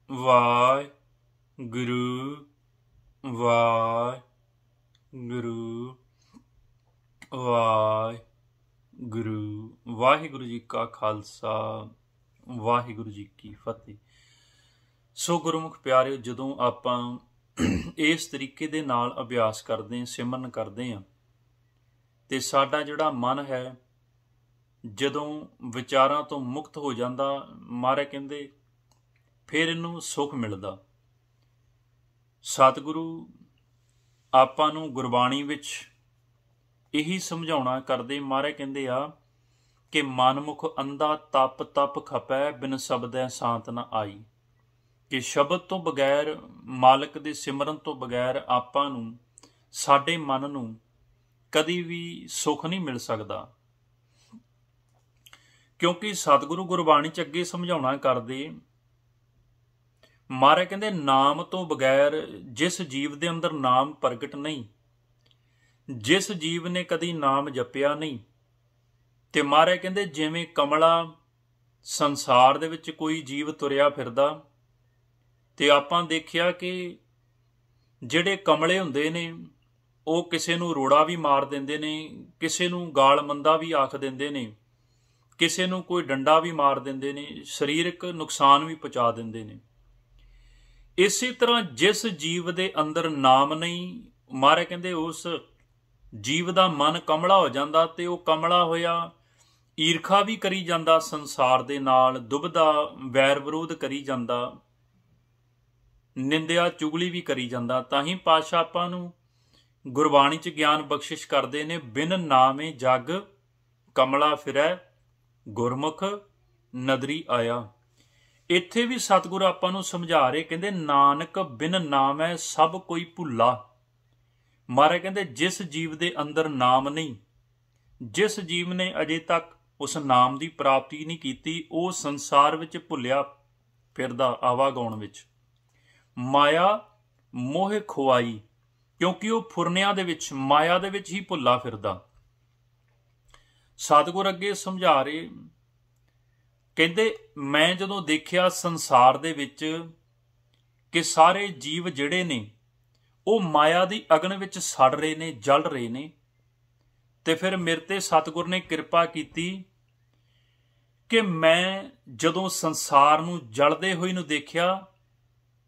[SPEAKER 1] ਵਾਹਿਗੁਰੂ ਵਾਹਿਗੁਰੂ ਵਾਹਿਗੁਰੂ। ਵਾਹਿਗੁਰੂ ਜੀ ਕਾ ਖਾਲਸਾ ਵਾਹਿਗੁਰੂ ਜੀ ਕੀ ਫਤਿਹ। ਸੋ ਗੁਰਮੁਖ ਪਿਆਰਿਓ, ਜਦੋਂ ਆਪਾਂ ਇਸ ਤਰੀਕੇ ਦੇ ਨਾਲ ਅਭਿਆਸ ਕਰਦੇ ਹਾਂ, ਸਿਮਰਨ ਕਰਦੇ ਹਾਂ, ਤੇ ਸਾਡਾ ਜਿਹੜਾ ਮਨ ਹੈ ਜਦੋਂ ਵਿਚਾਰਾਂ ਤੋਂ ਮੁਕਤ ਹੋ ਜਾਂਦਾ, ਮਹਾਰਾਜ ਕਹਿੰਦੇ ਫਿਰ ਇਹਨੂੰ ਸੁੱਖ ਮਿਲਦਾ। ਸਤਿਗੁਰੂ ਆਪਾਂ ਨੂੰ ਗੁਰਬਾਣੀ ਵਿੱਚ ਇਹੀ ਸਮਝਾਉਣਾ ਕਰਦੇ। ਮਹਾਰਾਜ ਕਹਿੰਦੇ ਆ ਕਿ ਮਨਮੁਖ ਅੰਧਾ ਤਪ ਤਪ ਖਪੈ, ਬਿਨ ਸ਼ਬਦੈ ਸ਼ਾਂਤ ਨ ਆਈ। ਕਿ ਸ਼ਬਦ ਤੋਂ ਬਗੈਰ, ਮਾਲਕ ਦੇ ਸਿਮਰਨ ਤੋਂ ਬਗੈਰ ਆਪਾਂ ਨੂੰ, ਸਾਡੇ ਮਨ ਨੂੰ ਕਦੀ ਵੀ ਸੁੱਖ ਨਹੀਂ ਮਿਲ ਸਕਦਾ। ਕਿਉਂਕਿ ਸਤਿਗੁਰੂ ਗੁਰਬਾਣੀ 'ਚ ਅੱਗੇ ਸਮਝਾਉਣਾ ਕਰਦੇ, ਮਹਾਰਾਜ ਕਹਿੰਦੇ ਨਾਮ ਤੋਂ ਬਗੈਰ ਜਿਸ ਜੀਵ ਦੇ ਅੰਦਰ ਨਾਮ ਪ੍ਰਗਟ ਨਹੀਂ, ਜਿਸ ਜੀਵ ਨੇ ਕਦੀ ਨਾਮ ਜਪਿਆ ਨਹੀਂ, ਤੇ ਮਹਾਰਾਜ ਕਹਿੰਦੇ ਜਿਵੇਂ ਕਮਲਾ ਸੰਸਾਰ ਦੇ ਵਿੱਚ ਕੋਈ ਜੀਵ ਤੁਰਿਆ ਫਿਰਦਾ, ਤੇ ਆਪਾਂ ਦੇਖਿਆ ਕਿ ਜਿਹੜੇ ਕਮਲੇ ਹੁੰਦੇ ਨੇ ਉਹ ਕਿਸੇ ਨੂੰ ਰੋੜਾ ਵੀ ਮਾਰ ਦਿੰਦੇ ਨੇ, ਕਿਸੇ ਨੂੰ ਗਾਲ ਮੰਦਾ ਵੀ ਆਖ ਦਿੰਦੇ ਨੇ, ਕਿਸੇ ਨੂੰ ਕੋਈ ਡੰਡਾ ਵੀ ਮਾਰ ਦਿੰਦੇ ਨੇ, ਸਰੀਰਕ ਨੁਕਸਾਨ ਵੀ ਪਹੁੰਚਾ ਦਿੰਦੇ ਨੇ। ਇਸੇ ਤਰ੍ਹਾਂ ਜਿਸ ਜੀਵ ਦੇ ਅੰਦਰ ਨਾਮ ਨਹੀਂ, ਮਹਾਰਾਜ ਕਹਿੰਦੇ ਉਸ ਜੀਵ ਦਾ ਮਨ ਕਮਲਾ ਹੋ ਜਾਂਦਾ, ਤੇ ਉਹ ਕਮਲਾ ਹੋਇਆ ਈਰਖਾ ਵੀ ਕਰੀ ਜਾਂਦਾ ਸੰਸਾਰ ਦੇ ਨਾਲ, ਦੁਬਦਾ ਵੈਰ ਵਿਰੋਧ ਕਰੀ ਜਾਂਦਾ, ਨਿੰਦਿਆ ਚੁਗਲੀ ਵੀ ਕਰੀ ਜਾਂਦਾ। ਤਾਂ ਹੀ ਪਾਤਸ਼ਾਹ ਆਪਾਂ ਨੂੰ ਗੁਰਬਾਣੀ 'ਚ ਗਿਆਨ ਬਖਸ਼ਿਸ਼ ਕਰਦੇ ਨੇ, ਬਿਨ ਨਾਮੇ ਜਗ ਕਮਲਾ ਫਿਰੈ, ਗੁਰਮੁਖ ਨਦਰੀ ਆਇਆ। ਇੱਥੇ ਵੀ ਸਤਿਗੁਰ ਆਪਾਂ ਨੂੰ ਸਮਝਾ ਰਹੇ, ਕਹਿੰਦੇ ਨਾਨਕ ਬਿਨ ਨਾਮੈ ਸਭ ਕੋਈ ਭੁੱਲਾ। ਮਹਾਰਾਜ ਕਹਿੰਦੇ ਜਿਸ ਜੀਵ ਦੇ ਅੰਦਰ ਨਾਮ ਨਹੀਂ, ਜਿਸ ਜੀਵ ਨੇ ਅਜੇ ਤੱਕ ਉਸ ਨਾਮ ਦੀ ਪ੍ਰਾਪਤੀ ਨਹੀਂ ਕੀਤੀ, ਉਹ ਸੰਸਾਰ ਵਿੱਚ ਭੁੱਲਿਆ ਫਿਰਦਾ, ਆਵਾਗਾਉਣ ਵਿੱਚ। ਮਾਇਆ ਮੋਹ ਖੁਆਈ, ਕਿਉਂਕਿ ਉਹ ਫੁਰਨਿਆਂ ਦੇ ਵਿੱਚ, ਮਾਇਆ ਦੇ ਵਿੱਚ ਹੀ ਭੁੱਲਾ ਫਿਰਦਾ। ਸਤਿਗੁਰ ਅੱਗੇ ਸਮਝਾ ਰਹੇ, ਕਹਿੰਦੇ ਮੈਂ ਜਦੋਂ ਦੇਖਿਆ ਸੰਸਾਰ ਦੇ ਵਿੱਚ ਕਿ ਸਾਰੇ ਜੀਵ ਜਿਹੜੇ ਨੇ ਉਹ ਮਾਇਆ ਦੀ ਅਗਨ ਵਿੱਚ ਸੜ ਰਹੇ ਨੇ, ਜਲ ਰਹੇ ਨੇ, ਤੇ ਫਿਰ ਮੇਰੇ ਤੇ ਸਤਿਗੁਰ ਨੇ ਕਿਰਪਾ ਕੀਤੀ ਕਿ ਮੈਂ ਜਦੋਂ ਸੰਸਾਰ ਨੂੰ ਜਲਦੇ ਹੋਏ ਨੂੰ ਦੇਖਿਆ,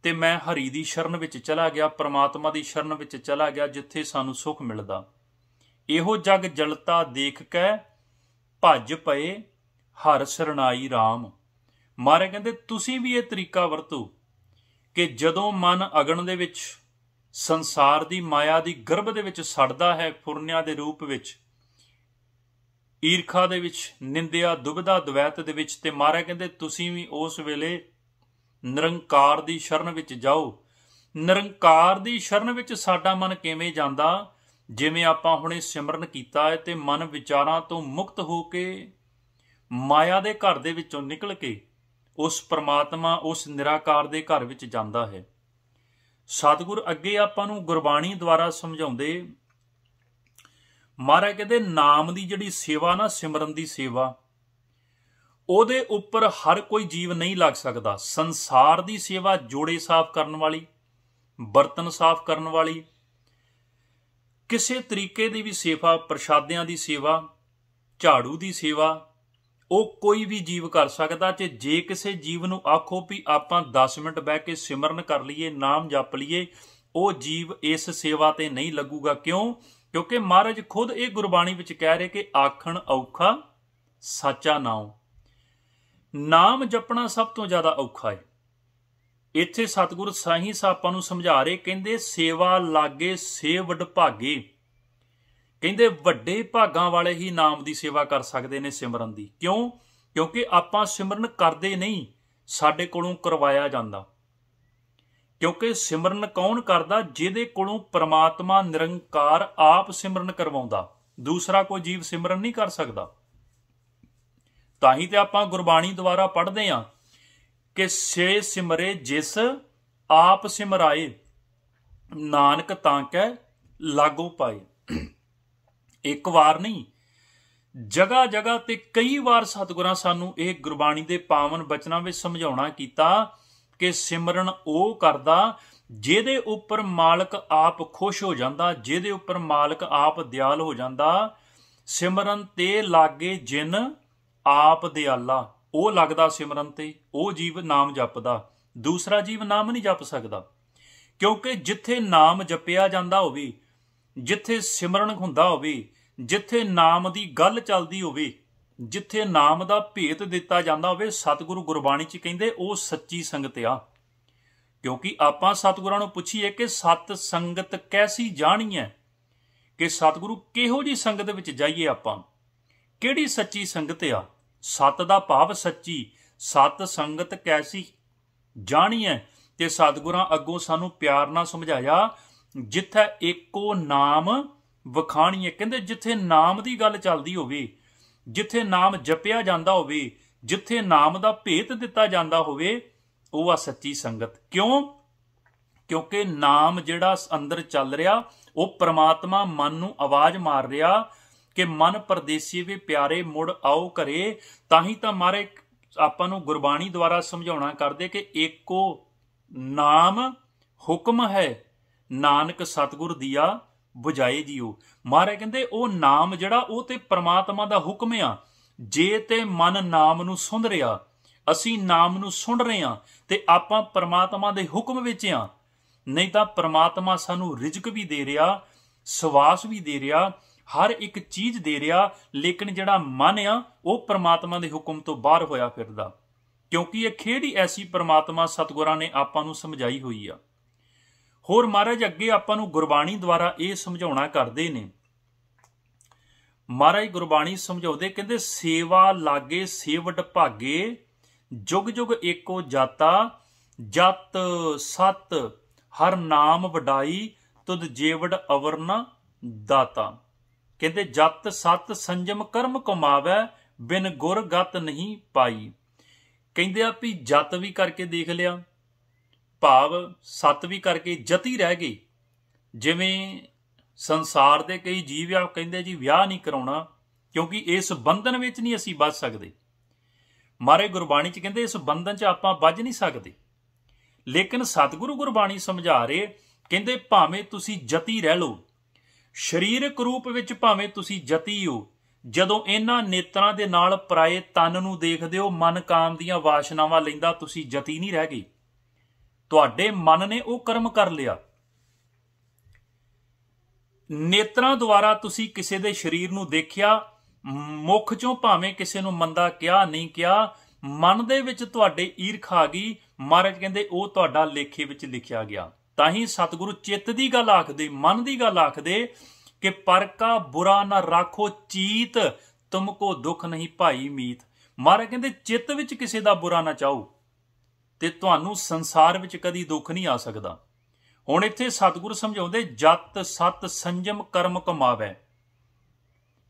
[SPEAKER 1] ਤੇ ਮੈਂ ਹਰੀ ਦੀ ਸ਼ਰਨ ਵਿੱਚ ਚਲਾ ਗਿਆ, ਪ੍ਰਮਾਤਮਾ ਦੀ ਸ਼ਰਨ ਵਿੱਚ ਚਲਾ ਗਿਆ, ਜਿੱਥੇ ਸਾਨੂੰ ਸੁੱਖ ਮਿਲਦਾ। ਇਹੋ ਜਗ ਜਲਤਾ ਦੇਖ ਕੇ ਭੱਜ ਪਏ, ਹਰ ਸਰਣਾਈ ਰਾਮ। ਮਹਾਰਾਜ ਕਹਿੰਦੇ ਤੁਸੀਂ ਵੀ ਇਹ ਤਰੀਕਾ ਵਰਤੋ ਕਿ ਜਦੋਂ ਮਨ ਅਗਨ ਦੇ ਵਿੱਚ, ਸੰਸਾਰ ਦੀ ਮਾਇਆ ਦੀ ਗਰਭ ਦੇ ਵਿੱਚ ਸੜਦਾ ਹੈ, ਫੁਰਨਿਆਂ ਦੇ ਰੂਪ ਵਿੱਚ, ਈਰਖਾ ਦੇ ਵਿੱਚ, ਨਿੰਦਿਆ ਦੁਬਿਧਾ ਦਵੈਤ ਦੇ ਵਿੱਚ, ਤੇ ਮਹਾਰਾਜ ਕਹਿੰਦੇ ਤੁਸੀਂ ਵੀ ਉਸ ਵੇਲੇ ਨਿਰੰਕਾਰ ਦੀ ਸ਼ਰਨ ਵਿੱਚ ਜਾਓ। ਨਿਰੰਕਾਰ ਦੀ ਸ਼ਰਨ ਵਿੱਚ ਸਾਡਾ ਮਨ ਕਿਵੇਂ ਜਾਂਦਾ? ਜਿਵੇਂ ਆਪਾਂ ਹੁਣੇ ਸਿਮਰਨ ਕੀਤਾ ਹੈ, ਤੇ ਮਨ ਵਿਚਾਰਾਂ ਤੋਂ ਮੁਕਤ ਹੋ ਕੇ ਮਾਇਆ ਦੇ ਘਰ ਦੇ ਵਿੱਚੋਂ ਨਿਕਲ ਕੇ ਉਸ ਪ੍ਰਮਾਤਮਾ, ਉਸ ਨਿਰਾਕਾਰ ਦੇ ਘਰ ਵਿੱਚ ਜਾਂਦਾ ਹੈ। ਸਤਿਗੁਰ ਅੱਗੇ ਆਪਾਂ ਨੂੰ ਗੁਰਬਾਣੀ ਦੁਆਰਾ ਸਮਝਾਉਂਦੇ, ਮਹਾਰਾਜ ਕਹਿੰਦੇ ਨਾਮ ਦੀ ਜਿਹੜੀ ਸੇਵਾ ਨਾ, ਸਿਮਰਨ ਦੀ ਸੇਵਾ, ਉਹਦੇ ਉੱਪਰ ਹਰ ਕੋਈ ਜੀਵ ਨਹੀਂ ਲੱਗ ਸਕਦਾ। ਸੰਸਾਰ ਦੀ ਸੇਵਾ, ਜੋੜੇ ਸਾਫ਼ ਕਰਨ ਵਾਲੀ, ਬਰਤਨ ਸਾਫ਼ ਕਰਨ ਵਾਲੀ, ਕਿਸੇ ਤਰੀਕੇ ਦੀ ਵੀ ਸੇਵਾ, ਪ੍ਰਸ਼ਾਦਿਆਂ ਦੀ ਸੇਵਾ, ਝਾੜੂ ਦੀ ਸੇਵਾ, ਉਹ ਕੋਈ ਵੀ ਜੀਵ ਕਰ ਸਕਦਾ। ਤੇ ਜੇ ਕਿਸੇ ਜੀਵ ਨੂੰ ਆਖੋ ਵੀ ਆਪਾਂ 10 ਮਿੰਟ ਬਹਿ ਕੇ ਸਿਮਰਨ ਕਰ ਲਈਏ, ਨਾਮ ਜਪ ਲਈਏ, ਉਹ ਜੀਵ ਇਸ ਸੇਵਾ ਤੇ ਨਹੀਂ ਲੱਗੂਗਾ। ਕਿਉਂ? ਕਿਉਂਕਿ ਮਹਾਰਾਜ ਖੁਦ ਇਹ ਗੁਰਬਾਣੀ ਵਿੱਚ ਕਹਿ ਰਹੇ ਕਿ ਆਖਣ ਔਖਾ ਸਾਚਾ ਨਾਮ। ਨਾਮ ਜਪਣਾ ਸਭ ਤੋਂ ਜ਼ਿਆਦਾ ਔਖਾ ਹੈ। ਇੱਥੇ ਸਤਿਗੁਰ ਸਾਈਂ ਆਪਾਂ ਨੂੰ ਸਮਝਾ ਰਹੇ, ਕਹਿੰਦੇ ਸੇਵਾ ਲਾਗੇ ਸੇ ਵਡਭਾਗੇ। ਕਹਿੰਦੇ ਵੱਡੇ ਭਾਗਾਂ ਵਾਲੇ ਹੀ ਨਾਮ ਦੀ ਸੇਵਾ ਕਰ ਸਕਦੇ ਨੇ ਸਿਮਰਨ ਦੀ। ਕਿਉਂ? ਕਿਉਂਕਿ ਆਪਾਂ ਸਿਮਰਨ ਕਰਦੇ ਨਹੀਂ, ਸਾਡੇ ਕੋਲੋਂ ਕਰਵਾਇਆ ਜਾਂਦਾ। ਕਿਉਂਕਿ ਸਿਮਰਨ ਕੌਣ ਕਰਦਾ? ਜਿਹਦੇ ਕੋਲੋਂ ਪ੍ਰਮਾਤਮਾ ਨਿਰੰਕਾਰ ਆਪ ਸਿਮਰਨ ਕਰਵਾਉਂਦਾ, ਦੂਸਰਾ ਕੋਈ ਜੀਵ ਸਿਮਰਨ ਨਹੀਂ ਕਰ ਸਕਦਾ। ਤਾਂ ਹੀ ਤੇ ਆਪਾਂ ਗੁਰਬਾਣੀ ਦੁਆਰਾ ਪੜ੍ਹਦੇ ਹਾਂ ਕਿ ਸੇ ਸਿਮਰੇ ਜਿਸ ਆਪ ਸਿਮਰਾਏ, ਨਾਨਕ ਤਾਂ ਕੈ ਲਾਗੋ ਪਾਏ। ਇੱਕ ਵਾਰ ਨਹੀਂ, ਜਗ੍ਹਾ ਜਗ੍ਹਾ ਤੇ ਕਈ ਵਾਰ ਸਤਿਗੁਰਾਂ ਸਾਨੂੰ ਇਹ ਗੁਰਬਾਣੀ ਦੇ ਪਾਵਨ ਬਚਨਾਂ ਵਿੱਚ ਸਮਝਾਉਣਾ ਕੀਤਾ ਕਿ ਸਿਮਰਨ ਉਹ ਕਰਦਾ ਜਿਹਦੇ ਉੱਪਰ ਮਾਲਕ ਆਪ ਖੁਸ਼ ਹੋ ਜਾਂਦਾ, ਜਿਹਦੇ ਉੱਪਰ ਮਾਲਕ ਆਪ ਦਿਆਲ ਹੋ ਜਾਂਦਾ। ਸਿਮਰਨ ਤੇ ਲਾਗੇ ਜਿਨ ਆਪ ਦਿਆਲਾ, ਉਹ ਲੱਗਦਾ ਸਿਮਰਨ ਤੇ, ਉਹ ਜੀਵ ਨਾਮ ਜਪਦਾ। ਦੂਸਰਾ ਜੀਵ ਨਾਮ ਨਹੀਂ ਜਪ ਸਕਦਾ। ਕਿਉਂਕਿ ਜਿੱਥੇ ਨਾਮ ਜਪਿਆ ਜਾਂਦਾ ਹੋਵੇ, ਜਿੱਥੇ ਸਿਮਰਨ ਹੁੰਦਾ ਹੋਵੇ, ਜਿੱਥੇ ਨਾਮ ਦੀ ਗੱਲ ਚੱਲਦੀ ਹੋਵੇ, ਜਿੱਥੇ ਨਾਮ ਦਾ ਭੇਤ ਦਿੱਤਾ ਜਾਂਦਾ ਹੋਵੇ, ਸਤਿਗੁਰੂ ਗੁਰਬਾਣੀ 'ਚ ਕਹਿੰਦੇ ਉਹ ਸੱਚੀ ਸੰਗਤ ਆ। ਕਿਉਂਕਿ ਆਪਾਂ ਸਤਿਗੁਰਾਂ ਨੂੰ ਪੁੱਛੀਏ ਕਿ ਸਤ ਸੰਗਤ ਕੈਸੀ ਜਾਣੀ ਹੈ, ਕਿ ਸਤਿਗੁਰੂ ਕਿਹੋ ਜੀ ਸੰਗਤ ਵਿੱਚ ਜਾਈਏ, ਆਪਾਂ ਕਿਹੜੀ ਸੱਚੀ ਸੰਗਤ ਆ। ਸਤ ਦਾ ਭਾਵ ਸੱਚੀ, ਸਤ ਸੰਗਤ ਕੈਸੀ ਜਾਣੀ ਹੈ। ਤੇ ਸਤਿਗੁਰਾਂ ਅੱਗੋਂ ਸਾਨੂੰ ਪਿਆਰ ਨਾਲ ਸਮਝਾਇਆ, ਜਿੱਥੇ ਏਕੋ ਨਾਮ ਵਖਾਣੀਏ। ਕਹਿੰਦੇ ਜਿੱਥੇ ਨਾਮ ਦੀ ਗੱਲ ਚੱਲਦੀ ਹੋਵੇ, ਜਿੱਥੇ ਨਾਮ ਜਪਿਆ ਜਾਂਦਾ ਹੋਵੇ, ਜਿੱਥੇ ਨਾਮ ਦਾ ਭੇਤ ਦਿੱਤਾ ਜਾਂਦਾ ਹੋਵੇ, ਉਹ ਆ ਸੱਚੀ ਸੰਗਤ। ਕਿਉਂ? ਕਿਉਂਕਿ ਨਾਮ ਜਿਹੜਾ ਅੰਦਰ ਚੱਲ ਰਿਹਾ, ਉਹ ਪ੍ਰਮਾਤਮਾ ਮਨ ਨੂੰ ਆਵਾਜ਼ ਮਾਰ ਰਿਹਾ ਕਿ ਮਨ ਪਰਦੇਸੀ ਵੇ ਪਿਆਰੇ ਮੁੜ ਆਓ ਘਰੇ। ਤਾਂ ਹੀ ਤਾਂ ਮਾਰੇ ਆਪਾਂ ਨੂੰ ਗੁਰਬਾਣੀ ਦੁਆਰਾ ਸਮਝਾਉਣਾ ਕਰਦੇ ਕਿ ਏਕੋ ਨਾਮ ਹੁਕਮ ਹੈ, ਨਾਨਕ ਸਤਿਗੁਰ ਦੀਆ ਬੁਝਾਏ ਜੀਓ। ਮਹਾਰਾਜ ਕਹਿੰਦੇ ਉਹ ਨਾਮ ਜਿਹੜਾ ਉਹ ਤੇ ਪ੍ਰਮਾਤਮਾ ਦਾ ਹੁਕਮ ਆ। ਜੇ ਤੇ ਮਨ ਨਾਮ ਨੂੰ ਸੁਣ ਰਿਹਾ, ਅਸੀਂ ਨਾਮ ਨੂੰ ਸੁਣ ਰਹੇ ਹਾਂ, ਤੇ ਆਪਾਂ ਪ੍ਰਮਾਤਮਾ ਦੇ ਹੁਕਮ ਵਿੱਚ ਆ। ਨਹੀਂ ਤਾਂ ਪ੍ਰਮਾਤਮਾ ਸਾਨੂੰ ਰਿਜ਼ਕ ਵੀ ਦੇ ਰਿਹਾ, ਸਵਾਸ ਵੀ ਦੇ ਰਿਹਾ, ਹਰ ਇੱਕ ਚੀਜ਼ ਦੇ ਰਿਹਾ, ਲੇਕਿਨ ਜਿਹੜਾ ਮਨ ਆ ਉਹ ਪ੍ਰਮਾਤਮਾ ਦੇ ਹੁਕਮ ਤੋਂ ਬਾਹਰ ਹੋਇਆ ਫਿਰਦਾ। ਕਿਉਂਕਿ ਇਹ ਖੇਡ ਹੀ ਐਸੀ ਪ੍ਰਮਾਤਮਾ ਸਤਿਗੁਰਾਂ ਨੇ ਆਪਾਂ ਨੂੰ ਸਮਝਾਈ ਹੋਈ ਆ। ਹੋਰ ਮਹਾਰਾਜ ਅੱਗੇ ਆਪਾਂ ਨੂੰ ਗੁਰਬਾਣੀ ਦੁਆਰਾ ਇਹ ਸਮਝਾਉਣਾ ਕਰਦੇ ਨੇ। ਮਹਾਰਾਜ ਗੁਰਬਾਣੀ ਸਮਝਾਉਂਦੇ, ਕਹਿੰਦੇ ਸੇਵਾ ਲਾਗੇ ਸੇਵਟ ਭਾਗੇ, ਜੁਗ ਜੁਗ ਏਕੋ ਜਾਤਾ, ਜਤ ਸਤ ਹਰ ਨਾਮ ਵਡਾਈ, ਤੁਧ ਜੇਵੜ ਅਵਰ ਨ ਦਾਤਾ। ਕਹਿੰਦੇ ਜਤ ਸਤ ਸੰਜਮ ਕਰਮ ਕਮਾਵੈ, ਬਿਨ ਗੁਰ ਗਤ ਨਹੀਂ ਪਾਈ। ਕਹਿੰਦੇ ਆ ਵੀ ਜਤ ਵੀ ਕਰਕੇ ਦੇਖ ਲਿਆ, ਭਾਵ ਸਤ ਵੀ ਕਰਕੇ ਜਤੀ ਰਹਿ ਗਈ। ਜਿਵੇਂ ਸੰਸਾਰ ਦੇ ਕਈ ਜੀਵ ਆ, ਕਹਿੰਦੇ ਜੀ ਵਿਆਹ ਨਹੀਂ ਕਰਾਉਣਾ ਕਿਉਂਕਿ ਇਸ ਬੰਧਨ ਵਿੱਚ ਨਹੀਂ ਅਸੀਂ ਬਚ ਸਕਦੇ। ਮਾਰੇ ਗੁਰਬਾਣੀ 'ਚ ਕਹਿੰਦੇ ਇਸ ਬੰਧਨ 'ਚ ਆਪਾਂ ਬਚ ਨਹੀਂ ਸਕਦੇ। ਲੇਕਿਨ ਸਤਿਗੁਰੂ ਗੁਰਬਾਣੀ ਸਮਝਾ ਰਹੇ, ਕਹਿੰਦੇ ਭਾਵੇਂ ਤੁਸੀਂ ਜਤੀ ਰਹਿ ਲਓ, ਸਰੀਰਕ ਰੂਪ ਵਿੱਚ ਭਾਵੇਂ ਤੁਸੀਂ ਜਤੀ ਹੋ, ਜਦੋਂ ਇਹਨਾਂ ਨੇਤਰਾਂ ਦੇ ਨਾਲ ਪਰਾਏ ਤਨ ਨੂੰ ਦੇਖਦੇ ਹੋ, ਮਨ ਕਾਮ ਦੀਆਂ ਵਾਸ਼ਨਾਵਾਂ ਲੈਂਦਾ, ਤੁਸੀਂ ਜਤੀ ਨਹੀਂ ਰਹਿ ਗਈ। ਤੁਹਾਡੇ ਮਨ ਨੇ ਉਹ ਕਰਮ ਕਰ ਲਿਆ। ਨੇਤਰਾਂ ਦੁਆਰਾ ਤੁਸੀਂ ਕਿਸੇ ਦੇ ਸਰੀਰ ਨੂੰ ਦੇਖਿਆ, ਮੁਖ ਚੋਂ ਭਾਵੇਂ ਕਿਸੇ ਨੂੰ ਮੰਦਾ ਕਿਹਾ ਨਹੀਂ ਕਿਹਾ, ਮਨ ਦੇ ਵਿੱਚ ਤੁਹਾਡੇ ਈਰਖ ਆ ਗਈ। ਮਹਾਰਾਜ ਕਹਿੰਦੇ ਉਹ ਤੁਹਾਡਾ ਲੇਖੇ ਵਿੱਚ ਲਿਖਿਆ ਗਿਆ। ਤਾਂ ਹੀ ਸਤਿਗੁਰੂ ਚਿੱਤ ਦੀ ਗੱਲ ਆਖਦੇ, ਮਨ ਦੀ ਗੱਲ ਆਖਦੇ ਕਿ ਪਰ ਕਾ ਬੁਰਾ ਨਾ ਰਾਖੋ ਚੀਤ, ਤੁਮਕੋ ਦੁੱਖ ਨਹੀਂ ਭਾਈ ਮੀਤ। ਮਹਾਰਾਜ ਕਹਿੰਦੇ ਚਿੱਤ ਵਿੱਚ ਕਿਸੇ ਦਾ ਬੁਰਾ ਨਾ ਚਾਹੋ ਤੇ ਤੁਹਾਨੂੰ ਸੰਸਾਰ ਵਿੱਚ ਕਦੀ ਦੁੱਖ ਨਹੀਂ ਆ ਸਕਦਾ। ਹੁਣ ਇੱਥੇ ਸਤਿਗੁਰੂ ਸਮਝਾਉਂਦੇ ਜਤ ਸਤ ਸੰਜਮ ਕਰਮ ਕਮਾਵੈ।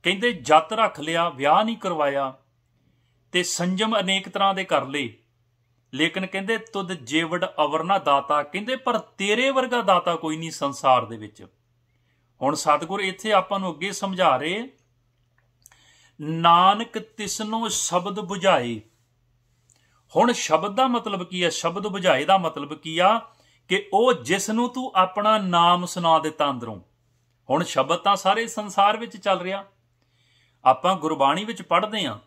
[SPEAKER 1] ਕਹਿੰਦੇ ਜਤ ਰੱਖ ਲਿਆ, ਵਿਆਹ ਨਹੀਂ ਕਰਵਾਇਆ, ਤੇ ਸੰਜਮ ਅਨੇਕ ਤਰ੍ਹਾਂ ਦੇ ਕਰ ਲਏ, ਲੇਕਿਨ ਕਹਿੰਦੇ ਤੁਧ ਜੇਵੜ ਅਵਰ ਨਾ ਦਾਤਾ। ਕਹਿੰਦੇ ਪਰ ਤੇਰੇ ਵਰਗਾ ਦਾਤਾ ਕੋਈ ਨਹੀਂ ਸੰਸਾਰ ਦੇ ਵਿੱਚ। ਹੁਣ ਸਤਿਗੁਰ ਇੱਥੇ ਆਪਾਂ ਨੂੰ ਅੱਗੇ ਸਮਝਾ ਰਹੇ, ਨਾਨਕ ਤਿਸਨੋ ਸ਼ਬਦ ਬੁਝਾਏ। ਹੁਣ ਸ਼ਬਦ ਦਾ ਮਤਲਬ ਕੀ ਹੈ? ਸ਼ਬਦ ਬੁਝਾਏ ਦਾ ਮਤਲਬ ਕੀ ਆ? ਕਿ ਉਹ ਜਿਸ ਨੂੰ ਤੂੰ ਆਪਣਾ ਨਾਮ ਸੁਣਾ ਦਿੱਤਾ ਅੰਦਰੋਂ। ਹੁਣ ਸ਼ਬਦ ਤਾਂ ਸਾਰੇ ਸੰਸਾਰ ਵਿੱਚ ਚੱਲ ਰਿਹਾ। ਆਪਾਂ ਗੁਰਬਾਣੀ ਵਿੱਚ ਪੜ੍ਹਦੇ ਹਾਂ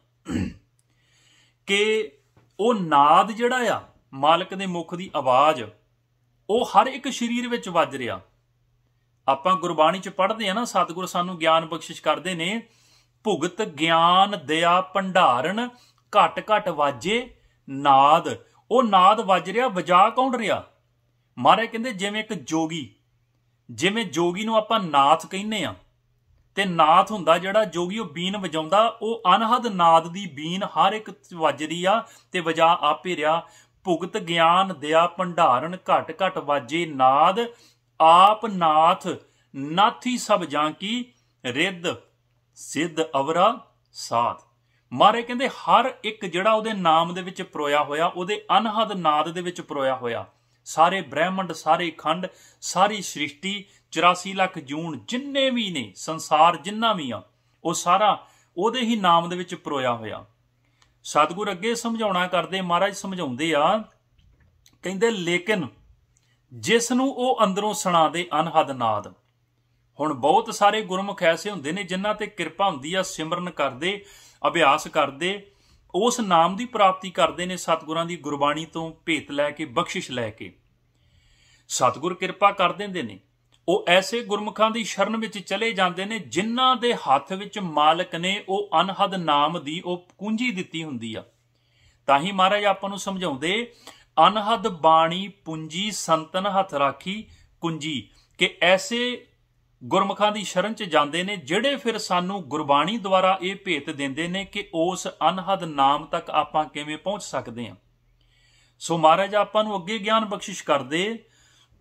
[SPEAKER 1] ਕਿ ਉਹ ਨਾਦ ਜਿਹੜਾ ਆ, ਮਾਲਕ ਦੇ ਮੁਖ ਦੀ ਆਵਾਜ਼, ਉਹ ਹਰ ਇੱਕ ਸਰੀਰ ਵਿੱਚ ਵੱਜ ਰਿਹਾ। ਆਪਾਂ ਗੁਰਬਾਣੀ 'ਚ ਪੜ੍ਹਦੇ ਆ ਨਾ, ਸਤਿਗੁਰ ਸਾਨੂੰ ਗਿਆਨ ਬਖਸ਼ਿਸ਼ ਕਰਦੇ ਨੇ, ਭੁਗਤ ਗਿਆਨ ਦਇਆ ਭੰਡਾਰਨ, ਘਟ ਘਟ ਵਾਜੇ ਨਾਦ। ਉਹ ਨਾਦ ਵੱਜ ਰਿਹਾ, ਵਜਾ ਕੌਣ ਰਿਹਾ? ਮਹਾਰਾਜ ਕਹਿੰਦੇ ਜਿਵੇਂ ਇੱਕ ਜੋਗੀ, ਜਿਵੇਂ ਜੋਗੀ ਨੂੰ ਆਪਾਂ ਨਾਥ ਕਹਿੰਦੇ ਆ, ਤੇ ਨਾਥ ਹੁੰਦਾ ਜਿਹੜਾ ਜੋਗੀ, ਉਹ ਬੀਨ ਵਜਾਉਂਦਾ, ਉਹ ਅਨਹਦ ਨਾਦ ਦੀ ਬੀਨ ਹਰ ਇੱਕ ਵੱਜ ਰਹੀ ਆ ਤੇ ਵਜਾ ਆਪੇ ਰਿਹਾ। ਭੁਗਤ ਗਿਆਨ ਦਿਆ ਭੰਡਾਰਨ, ਘਟ ਘਟ ਵਾਜੇ ਨਾਦ, ਆਪ ਨਾਥ ਨਾਥੀ ਸਭ ਜਾਂ ਕੀ, ਰਿੱਧ ਸਿੱਧ ਅਵਰਾ ਸਾਧ। ਮਾਰੇ ਕਹਿੰਦੇ ਹਰ ਇੱਕ ਜਿਹੜਾ ਉਹਦੇ ਨਾਮ ਦੇ ਵਿੱਚ ਪਰੋਇਆ ਹੋਇਆ, ਉਹਦੇ ਅਨਹਦ ਨਾਦ ਦੇ ਵਿੱਚ ਪਰੋਇਆ ਹੋਇਆ, ਸਾਰੇ ਬ੍ਰਹਿਮੰਡ, ਸਾਰੇ ਖੰਡ, ਸਾਰੀ ਸ੍ਰਿਸ਼ਟੀ, 84 ਲੱਖ ਜੂਨ ਜਿੰਨੇ ਵੀ ਨੇ, ਸੰਸਾਰ ਜਿੰਨਾ ਵੀ ਆ, ਉਹ ਸਾਰਾ ਉਹਦੇ ਹੀ ਨਾਮ ਦੇ ਵਿੱਚ ਪਰੋਇਆ ਹੋਇਆ। ਸਤਿਗੁਰ ਅੱਗੇ ਸਮਝਾਉਣਾ ਕਰਦੇ, ਮਹਾਰਾਜ ਸਮਝਾਉਂਦੇ ਆ, ਕਹਿੰਦੇ ਲੇਕਿਨ ਜਿਸ ਨੂੰ ਉਹ ਅੰਦਰੋਂ ਸੁਣਾ ਦੇ ਅਨਹਦ ਨਾਦ। ਹੁਣ ਬਹੁਤ ਸਾਰੇ ਗੁਰਮੁਖ ਐਸੇ ਹੁੰਦੇ ਨੇ ਜਿਨ੍ਹਾਂ ਤੇ ਕਿਰਪਾ ਹੁੰਦੀ ਆ, ਸਿਮਰਨ ਕਰਦੇ, ਅਭਿਆਸ ਕਰਦੇ, ਉਸ ਨਾਮ ਦੀ ਪ੍ਰਾਪਤੀ ਕਰਦੇ ਨੇ, ਸਤਿਗੁਰਾਂ ਦੀ ਗੁਰਬਾਣੀ ਤੋਂ ਭੇਤ ਲੈ ਕੇ, ਬਖਸ਼ਿਸ਼ ਲੈ ਕੇ ਸਤਿਗੁਰ ਕਿਰਪਾ ਕਰ ਦਿੰਦੇ ਨੇ। ਉਹ ਐਸੇ ਗੁਰਮੁਖਾਂ ਦੀ ਸ਼ਰਨ ਵਿੱਚ ਚਲੇ ਜਾਂਦੇ ਨੇ ਜਿਨ੍ਹਾਂ ਦੇ ਹੱਥ ਵਿੱਚ ਮਾਲਕ ਨੇ ਉਹ ਅਨਹਦ ਨਾਮ ਦੀ ਉਹ ਕੁੰਜੀ ਦਿੱਤੀ ਹੁੰਦੀ ਆ। ਤਾਂ ਹੀ ਮਹਾਰਾਜ ਆਪਾਂ ਨੂੰ ਸਮਝਾਉਂਦੇ, ਅਨਹਦ ਬਾਣੀ ਪੂੰਜੀ ਸੰਤਨ ਹੱਥ ਰਾਖੀ ਕੁੰਜੀ, ਕਿ ਐਸੇ ਗੁਰਮੁਖਾਂ ਦੀ ਸ਼ਰਨ 'ਚ ਜਾਂਦੇ ਨੇ ਜਿਹੜੇ ਫਿਰ ਸਾਨੂੰ ਗੁਰਬਾਣੀ ਦੁਆਰਾ ਇਹ ਭੇਤ ਦਿੰਦੇ ਨੇ ਕਿ ਉਸ ਅਨਹਦ ਨਾਮ ਤੱਕ ਆਪਾਂ ਕਿਵੇਂ ਪਹੁੰਚ ਸਕਦੇ ਹਾਂ। ਸੋ ਮਹਾਰਾਜ ਆਪਾਂ ਨੂੰ ਅੱਗੇ ਗਿਆਨ ਬਖਸ਼ਿਸ਼ ਕਰਦੇ।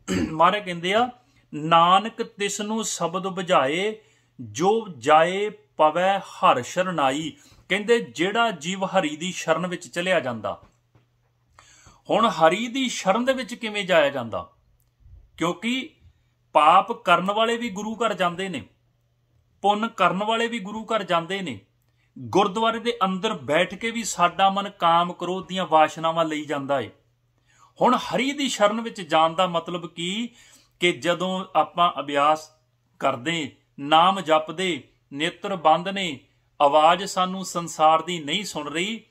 [SPEAKER 1] ਮਹਾਰਾਜ ਕਹਿੰਦੇ ਆ, ਨਾਨਕ ਤਿਸ ਨੂੰ ਸ਼ਬਦ ਬੁਝਾਏ, ਜੋ ਜਾਏ ਪਵੈ ਹਰ ਸ਼ਰਨਾਈ। ਕਹਿੰਦੇ ਜਿਹੜਾ ਜੀਵ ਹਰੀ ਦੀ ਸ਼ਰਨ ਵਿੱਚ ਚਲਿਆ ਜਾਂਦਾ। ਹੁਣ ਹਰੀ ਦੀ ਸ਼ਰਨ ਦੇ ਵਿੱਚ ਕਿਵੇਂ ਜਾਇਆ ਜਾਂਦਾ? ਕਿਉਂਕਿ ਪਾਪ ਕਰਨ ਵਾਲੇ ਵੀ ਗੁਰੂ ਘਰ ਜਾਂਦੇ ਨੇ, ਪੁੰਨ ਕਰਨ ਵਾਲੇ ਵੀ ਗੁਰੂ ਘਰ ਜਾਂਦੇ ਨੇ। ਗੁਰਦੁਆਰੇ ਦੇ ਅੰਦਰ ਬੈਠ ਕੇ ਵੀ ਸਾਡਾ ਮਨ ਕਾਮ ਕ੍ਰੋਧ ਦੀਆਂ ਵਾਸ਼ਨਾਵਾਂ ਲਈ ਜਾਂਦਾ ਏ। ਹੁਣ ਹਰੀ ਦੀ ਸ਼ਰਨ ਵਿੱਚ ਜਾਣ ਦਾ ਮਤਲਬ ਕੀ? ਕਿ ਜਦੋਂ ਆਪਾਂ ਅਭਿਆਸ ਕਰਦੇ, ਨਾਮ ਜਪਦੇ, ਨੇਤਰ ਬੰਦ ਨੇ, ਆਵਾਜ਼ ਸਾਨੂੰ ਸੰਸਾਰ ਦੀ ਨਹੀਂ ਸੁਣ ਰਹੀ,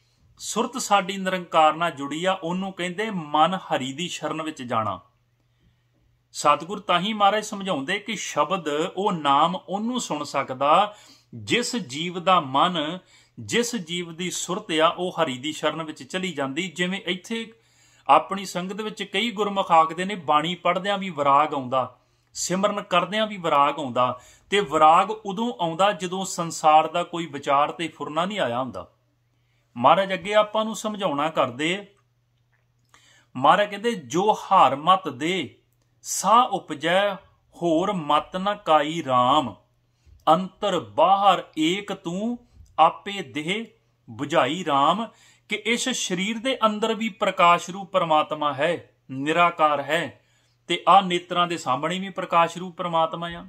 [SPEAKER 1] ਸੁਰਤ ਸਾਡੀ ਨਿਰੰਕਾਰ ਨਾਲ ਜੁੜੀ ਆ, ਉਹਨੂੰ ਕਹਿੰਦੇ ਮਨ ਹਰੀ ਦੀ ਸ਼ਰਨ ਵਿੱਚ ਜਾਣਾ। ਸਤਿਗੁਰ ਤਾਂ ਹੀ ਮਹਾਰਾਜ ਸਮਝਾਉਂਦੇ ਕਿ ਸ਼ਬਦ, ਉਹ ਨਾਮ ਉਹਨੂੰ ਸੁਣ ਸਕਦਾ ਜਿਸ ਜੀਵ ਦਾ ਮਨ, ਜਿਸ ਜੀਵ ਦੀ ਸੁਰਤ ਆ ਉਹ ਹਰੀ ਦੀ ਸ਼ਰਨ ਵਿੱਚ ਚਲੀ ਜਾਂਦੀ। ਜਿਵੇਂ ਇੱਥੇ ਆਪਣੀ ਸੰਗਤ ਵਿੱਚ ਕਈ ਗੁਰਮੁਖ ਆਖਦੇ ਨੇ, ਬਾਣੀ ਪੜ੍ਹਦਿਆਂ ਵੀ ਵਿਰਾਗ ਆਉਂਦਾ, ਸਿਮਰਨ ਕਰਦਿਆਂ ਵੀ ਵਿਰਾਗ ਆਉਂਦਾ, ਤੇ ਵਿਰਾਗ ਉਦੋਂ ਆਉਂਦਾ ਜਦੋਂ ਸੰਸਾਰ ਦਾ ਕੋਈ ਵਿਚਾਰ ਤੇ ਫੁਰਨਾ ਨਹੀਂ ਆਇਆ ਹੁੰਦਾ। ਮਹਾਰਾਜ ਅੱਗੇ ਆਪਾਂ ਨੂੰ ਸਮਝਾਉਣਾ ਕਰਦੇ, ਮਹਾਰਾਜ ਕਹਿੰਦੇ, ਜੋ ਹਾਰ ਮਤ ਦੇ ਸਾ ਉਪਜੈ, ਹੋਰ ਮਤ ਨ ਕਾਈ ਰਾਮ, ਅੰਤਰ ਬਾਹਰ ਏਕ ਤੂੰ ਆਪੇ ਦੇਹ ਬੁਝਾਈ ਰਾਮ। ਕਿ ਇਸ ਸਰੀਰ ਦੇ ਅੰਦਰ ਵੀ ਪ੍ਰਕਾਸ਼ ਰੂਪ ਪਰਮਾਤਮਾ ਹੈ, ਨਿਰਾਕਾਰ ਹੈ, ਤੇ ਆ ਨੇਤਰਾਂ ਦੇ ਸਾਹਮਣੇ ਵੀ ਪ੍ਰਕਾਸ਼ ਰੂਪ ਪਰਮਾਤਮਾ ਆ,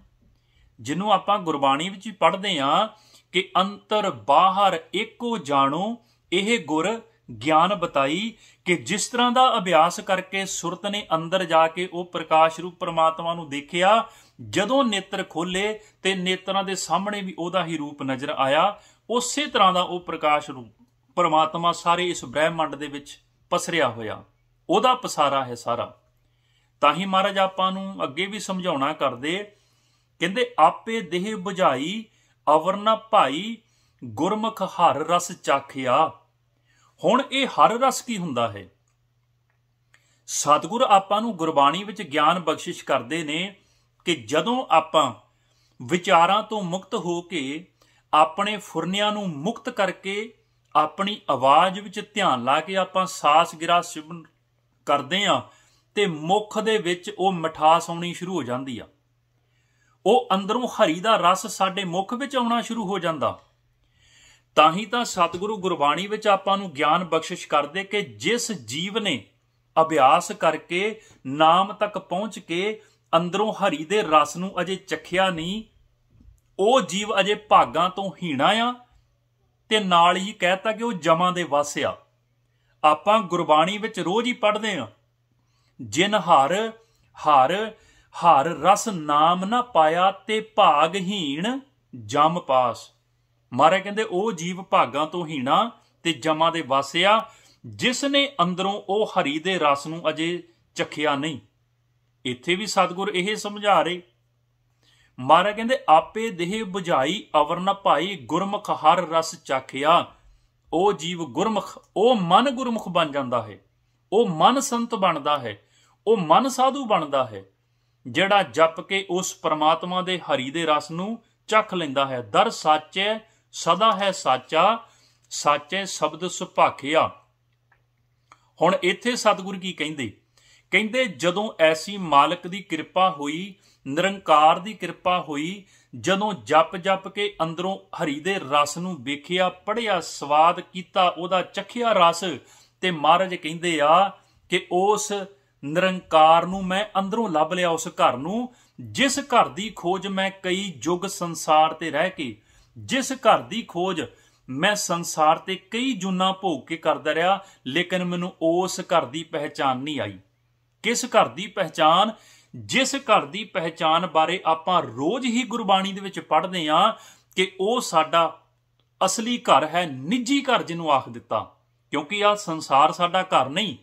[SPEAKER 1] ਜਿਹਨੂੰ ਆਪਾਂ ਗੁਰਬਾਣੀ ਵਿੱਚ ਹੀ ਪੜ੍ਹਦੇ ਆ ਕਿ ਅੰਤਰ ਬਾਹਰ ਏਕੋ ਜਾਣੋ, ਇਹ ਗੁਰ ਗਿਆਨ ਬਤਾਈ। ਕਿ ਜਿਸ ਤਰ੍ਹਾਂ ਦਾ ਅਭਿਆਸ ਕਰਕੇ ਸੁਰਤ ਨੇ ਅੰਦਰ ਜਾ ਕੇ ਉਹ ਪ੍ਰਕਾਸ਼ ਰੂਪ ਪਰਮਾਤਮਾ ਨੂੰ ਦੇਖਿਆ, ਜਦੋਂ ਨੇਤਰ ਖੋਲੇ ਤੇ ਨੇਤਰਾਂ ਦੇ ਸਾਹਮਣੇ ਵੀ ਉਹਦਾ ਹੀ ਰੂਪ ਨਜ਼ਰ ਆਇਆ, ਉਸੇ ਤਰ੍ਹਾਂ ਦਾ ਉਹ ਪ੍ਰਕਾਸ਼ ਰੂਪ ਪਰਮਾਤਮਾ ਸਾਰੇ ਇਸ ਬ੍ਰਹਿਮੰਡ ਦੇ ਵਿੱਚ ਪਸਰਿਆ ਹੋਇਆ, ਉਹਦਾ ਪਸਾਰਾ ਹੈ ਸਾਰਾ। ਤਾਂ ਹੀ ਮਹਾਰਾਜ ਆਪਾਂ ਨੂੰ ਅੱਗੇ ਵੀ ਸਮਝਾਉਣਾ ਕਰਦੇ, ਕਹਿੰਦੇ ਆਪੇ ਦੇਹ ਬੁਝਾਈ ਅਵਰ ਨਾ ਭਾਈ, ਗੁਰਮੁਖ ਹਰ ਰਸ ਚਾਖਿਆ। ਹੁਣ ਇਹ ਹਰ ਰਸ ਕੀ ਹੁੰਦਾ ਹੈ? ਸਤਿਗੁਰ ਆਪਾਂ ਨੂੰ ਗੁਰਬਾਣੀ ਵਿੱਚ ਗਿਆਨ ਬਖਸ਼ਿਸ਼ ਕਰਦੇ ਨੇ ਕਿ ਜਦੋਂ ਆਪਾਂ ਵਿਚਾਰਾਂ ਤੋਂ ਮੁਕਤ ਹੋ ਕੇ, ਆਪਣੇ ਫੁਰਨਿਆਂ ਨੂੰ ਮੁਕਤ ਕਰਕੇ, ਆਪਣੀ ਆਵਾਜ਼ ਵਿੱਚ ਧਿਆਨ ਲਾ ਕੇ ਆਪਾਂ ਸਾਸ ਗਿਰਾ ਸਿਮਰਨ ਕਰਦੇ ਆ, ਤੇ ਮੁਖ ਦੇ ਵਿੱਚ ਉਹ ਮਿਠਾਸ ਆਉਣੀ ਸ਼ੁਰੂ ਹੋ ਜਾਂਦੀ ਆ। ਉਹ ਅੰਦਰੋਂ ਹਰੀ ਦਾ ਰਸ ਸਾਡੇ ਮੁਖ ਵਿੱਚ ਆਉਣਾ ਸ਼ੁਰੂ ਹੋ ਜਾਂਦਾ। ਤਾਂ ਹੀ ਤਾਂ ਸਤਿਗੁਰੂ ਗੁਰਬਾਣੀ ਵਿੱਚ ਆਪਾਂ ਨੂੰ ਗਿਆਨ ਬਖਸ਼ਿਸ਼ ਕਰਦੇ ਕਿ ਜਿਸ ਜੀਵ ਨੇ ਅਭਿਆਸ ਕਰਕੇ ਨਾਮ ਤੱਕ ਪਹੁੰਚ ਕੇ ਅੰਦਰੋਂ ਹਰੀ ਦੇ ਰਸ ਨੂੰ ਅਜੇ ਚਖਿਆ ਨਹੀਂ, ਉਹ ਜੀਵ ਅਜੇ ਭਾਗਾਂ ਤੋਂ ਹੀਣਾ ਆ, ਤੇ ਨਾਲ ਹੀ ਕਹਿਤਾ ਕਿ ਉਹ ਜਮਾਂ ਦੇ ਵਸ ਆ। ਆਪਾਂ ਗੁਰਬਾਣੀ ਵਿੱਚ ਰੋਜ਼ ਹੀ ਪੜ੍ਹਦੇ ਆ, ਜਿਨ ਹਰ ਹਰ ਹਰ ਰਸ ਨਾਮ ਨਾ ਪਾਇਆ, ਤੇ ਭਾਗਹੀਣ ਜਮ ਪਾਸ। ਮਹਾਰਾਜ ਕਹਿੰਦੇ ਉਹ ਜੀਵ ਭਾਗਾਂ ਤੋਂ ਹੀਣਾ ਤੇ ਜਮਾਂ ਦੇ ਵਸ ਆ, ਜਿਸ ਨੇ ਅੰਦਰੋਂ ਉਹ ਹਰੀ ਦੇ ਰਸ ਨੂੰ ਅਜੇ ਚਖਿਆ ਨਹੀਂ। ਇੱਥੇ ਵੀ ਸਤਿਗੁਰ ਇਹ ਸਮਝਾ ਰਹੇ। ਮਹਾਰਾਜ ਕਹਿੰਦੇ ਆਪੇ ਦੇਹ ਬੁਝਾਈ ਅਵਰ ਨ ਭਾਈ, ਗੁਰਮੁਖ ਹਰ ਰਸ ਚਾਖਿਆ। ਉਹ ਜੀਵ ਗੁਰਮੁਖ, ਉਹ ਮਨ ਗੁਰਮੁਖ ਬਣ ਜਾਂਦਾ ਹੈ, ਉਹ ਮਨ ਸੰਤ ਬਣਦਾ ਹੈ, ਉਹ ਮਨ ਸਾਧੂ ਬਣਦਾ ਹੈ, ਜਿਹੜਾ ਜਪ ਕੇ ਉਸ ਪਰਮਾਤਮਾ ਦੇ ਹਰੀ ਦੇ ਰਸ ਨੂੰ ਚੱਖ ਲੈਂਦਾ ਹੈ। ਦਰ ਸਾਚੈ ਸਦਾ ਹੈ ਸਾਚਾ, ਸਾਚੈ ਸ਼ਬਦ ਸੁਭਾਖਿਆ। ਹੁਣ ਇੱਥੇ ਸਤਿਗੁਰੂ ਕੀ ਕਹਿੰਦੇ? ਕਹਿੰਦੇ ਜਦੋਂ ਐਸੀ ਮਾਲਕ ਦੀ ਕਿਰਪਾ ਹੋਈ, ਨਿਰੰਕਾਰ ਦੀ ਕਿਰਪਾ ਹੋਈ, ਜਦੋਂ ਜਪ ਜਪ ਕੇ ਅੰਦਰੋਂ ਹਰੀ ਦੇ ਰਸ ਨੂੰ ਵੇਖਿਆ, ਪੜ੍ਹਿਆ, ਸਵਾਦ ਕੀਤਾ, ਉਹਦਾ ਚਖਿਆ ਰਸ, ਤੇ ਮਹਾਰਾਜ ਕਹਿੰਦੇ ਆ ਕਿ ਉਸ ਨਿਰੰਕਾਰ ਨੂੰ ਮੈਂ ਅੰਦਰੋਂ ਲੱਭ ਲਿਆ, ਉਸ ਘਰ ਨੂੰ ਜਿਸ ਘਰ ਦੀ ਖੋਜ ਮੈਂ ਕਈ ਯੁੱਗ ਸੰਸਾਰ ਤੇ ਰਹਿ ਕੇ, ਜਿਸ ਘਰ ਦੀ ਖੋਜ ਮੈਂ ਸੰਸਾਰ ਤੇ ਕਈ ਜੂਨਾਂ ਭੋਗ ਕੇ ਕਰਦਾ ਰਿਹਾ, ਲੇਕਿਨ ਮੈਨੂੰ ਉਸ ਘਰ ਦੀ ਪਹਿਚਾਨ ਨਹੀਂ ਆਈ। ਕਿਸ ਘਰ ਦੀ ਪਹਿਚਾਨ? ਜਿਸ ਘਰ ਦੀ ਪਹਿਚਾਨ ਬਾਰੇ ਆਪਾਂ ਰੋਜ਼ ਹੀ ਗੁਰਬਾਣੀ ਦੇ ਵਿੱਚ ਪੜ੍ਹਦੇ ਹਾਂ ਕਿ ਉਹ ਸਾਡਾ ਅਸਲੀ ਘਰ ਹੈ, ਨਿੱਜੀ ਘਰ ਜਿਹਨੂੰ ਆਖ ਦਿੱਤਾ, ਕਿਉਂਕਿ ਆਹ ਸੰਸਾਰ ਸਾਡਾ ਘਰ ਨਹੀਂ।